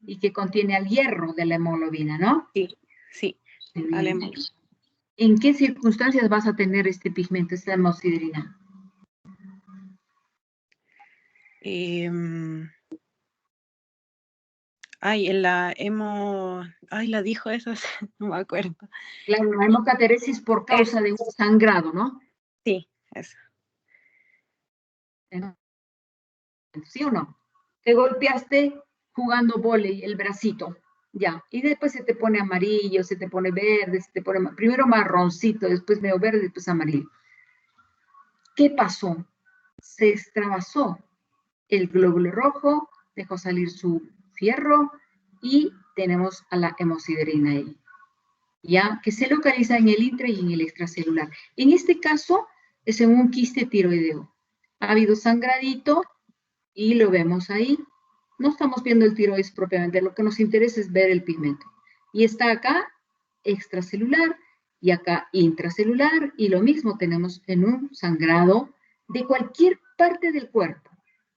Y que contiene al hierro de la hemoglobina, ¿no? Sí, al hemol. ¿En qué circunstancias vas a tener este pigmento, esta hemosiderina? En la la dijo eso, no me acuerdo. Claro, la hemocateresis por causa de un sangrado, ¿no? Sí, eso. ¿Sí o no? Te golpeaste jugando vóley, el bracito, ya. Y después se te pone amarillo, se te pone verde, se te pone primero marroncito, después medio verde, después amarillo. ¿Qué pasó? Se extravasó el glóbulo rojo, dejó salir su fierro y tenemos a la hemosiderina ahí, ya, que se localiza en el intra y en el extracelular. En este caso es en un quiste tiroideo. Ha habido sangradito y lo vemos ahí. No estamos viendo el tiroides propiamente, lo que nos interesa es ver el pigmento. Y está acá extracelular y acá intracelular y lo mismo tenemos en un sangrado de cualquier parte del cuerpo,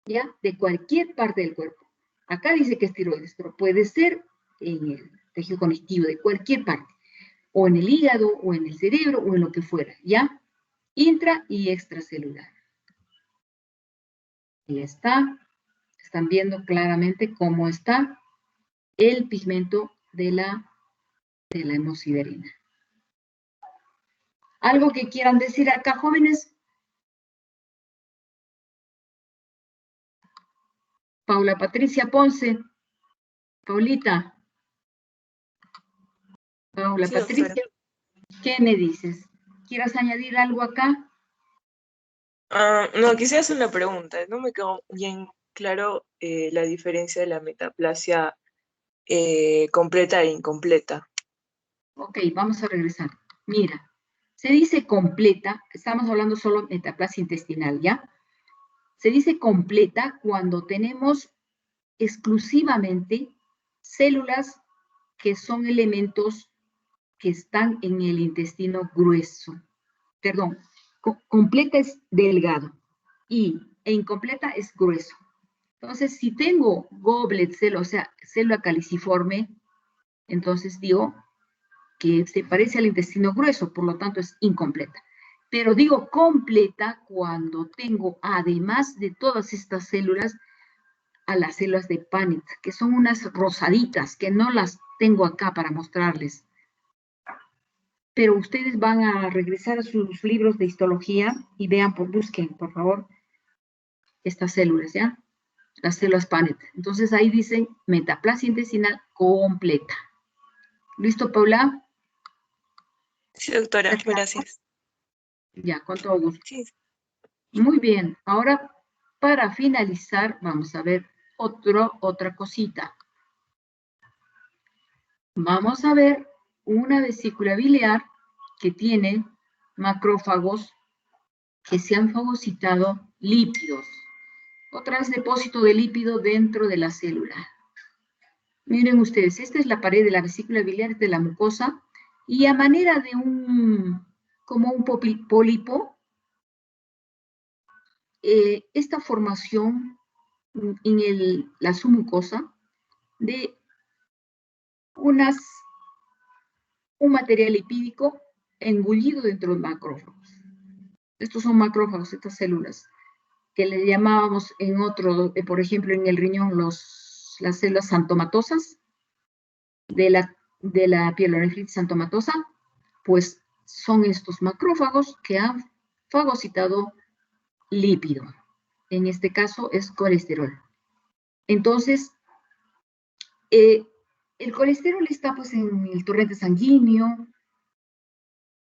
¿ya? De cualquier parte del cuerpo. Acá dice que es tiroides, pero puede ser en el tejido conectivo de cualquier parte, o en el hígado, o en el cerebro, o en lo que fuera, ¿ya? Intra y extracelular. Y está. Están viendo claramente cómo está el pigmento de la hemosiderina. ¿Algo que quieran decir acá, jóvenes? Paula Patricia Ponce. Paulita. Paula Sí, doctora. Patricia. ¿Qué me dices? ¿Quieres añadir algo acá? No, quisiera hacer una pregunta. No me quedó bien claro la diferencia de la metaplasia completa e incompleta. Ok, vamos a regresar. Mira, se dice completa, estamos hablando solo de metaplasia intestinal, ¿ya? Se dice completa cuando tenemos exclusivamente células que son elementos que están en el intestino grueso. Perdón, completa es delgado e incompleta es grueso. Entonces, si tengo goblet cell, o sea, célula caliciforme, entonces digo que se parece al intestino grueso, por lo tanto es incompleta. Pero digo completa cuando tengo, además de todas estas células, a las células de Punnett, que son unas rosaditas, que no las tengo acá para mostrarles. Pero ustedes van a regresar a sus libros de histología y vean, busquen, por favor, estas células, ¿ya? Las células Punnett. Entonces ahí dicen metaplasia intestinal completa. ¿Listo, Paula? Sí, doctora, gracias. Ya, con todo gusto. Sí. Muy bien. Ahora, para finalizar, vamos a ver otra cosita. Vamos a ver una vesícula biliar que tiene macrófagos que se han fagocitado lípidos. Otra vez depósito de lípido dentro de la célula. Miren ustedes, esta es la pared de la vesícula biliar de la mucosa y a manera de como un pólipo, esta formación en la submucosa de un material lipídico engullido dentro de macrófagos. Estos son macrófagos, estas células, que le llamábamos en otro, por ejemplo, en el riñón, las células xantomatosas de la pielonefritis xantomatosa, pues son estos macrófagos que han fagocitado lípido. En este caso es colesterol. Entonces, el colesterol está pues en el torrente sanguíneo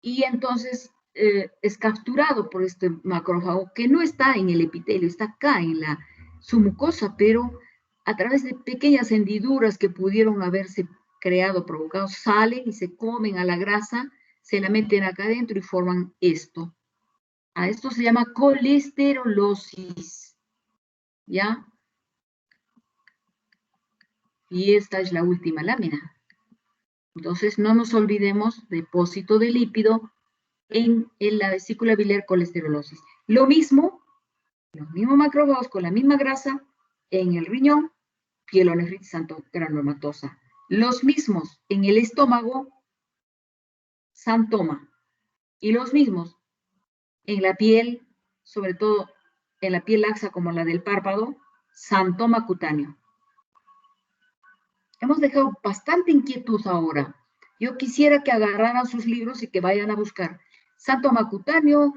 y entonces es capturado por este macrófago que no está en el epitelio, está acá en la submucosa, pero a través de pequeñas hendiduras que pudieron haberse creado, provocados, salen y se comen a la grasa, se la meten acá adentro y forman esto. A esto se llama colesterolosis, ¿ya? Y esta es la última lámina. Entonces, no nos olvidemos, depósito de lípido en la vesícula biliar, colesterolosis. Lo mismo, los mismos macrófagos con la misma grasa en el riñón, pielonefritis granulomatosa. Los mismos en el estómago, xantoma. Y los mismos en la piel, sobre todo en la piel laxa como la del párpado, xantoma cutáneo. Hemos dejado bastante inquietud ahora. Yo quisiera que agarraran sus libros y que vayan a buscar xantoma cutáneo,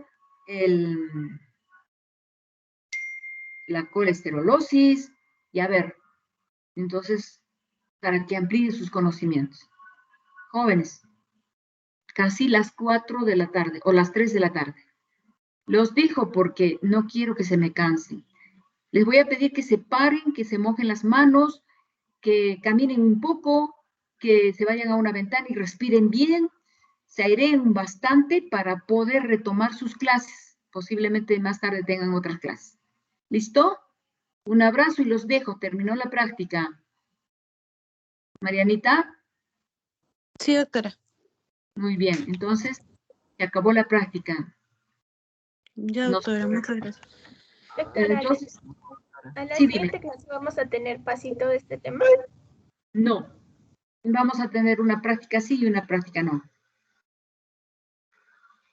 la colesterolosis, y a ver, entonces, para que amplíen sus conocimientos. Jóvenes, casi las 4 de la tarde o las 3 de la tarde. Los dejo porque no quiero que se me cansen. Les voy a pedir que se paren, que se mojen las manos, que caminen un poco, que se vayan a una ventana y respiren bien, se aireen bastante para poder retomar sus clases. Posiblemente más tarde tengan otras clases. ¿Listo? Un abrazo y los dejo. Terminó la práctica. Marianita. Sí, doctora. Muy bien. Entonces, se acabó la práctica. Ya, doctora, muchas gracias. Doctora, Entonces, ¿a la sí, siguiente clase vamos a tener pasito de este tema? No. Vamos a tener una práctica sí y una práctica no.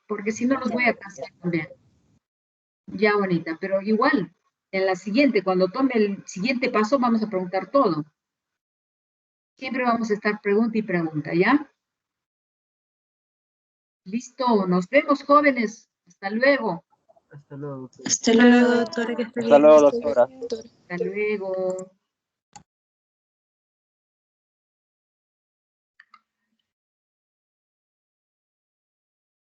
Porque si no los voy a cansar también. Ya, bonita, pero igual, en la siguiente, cuando tome el siguiente paso, vamos a preguntar todo. Siempre vamos a estar pregunta y pregunta, ¿ya? Listo, nos vemos, jóvenes. Hasta luego. Hasta luego. Hasta luego, doctora, que esté Hasta bien. luego, doctora. Hasta luego.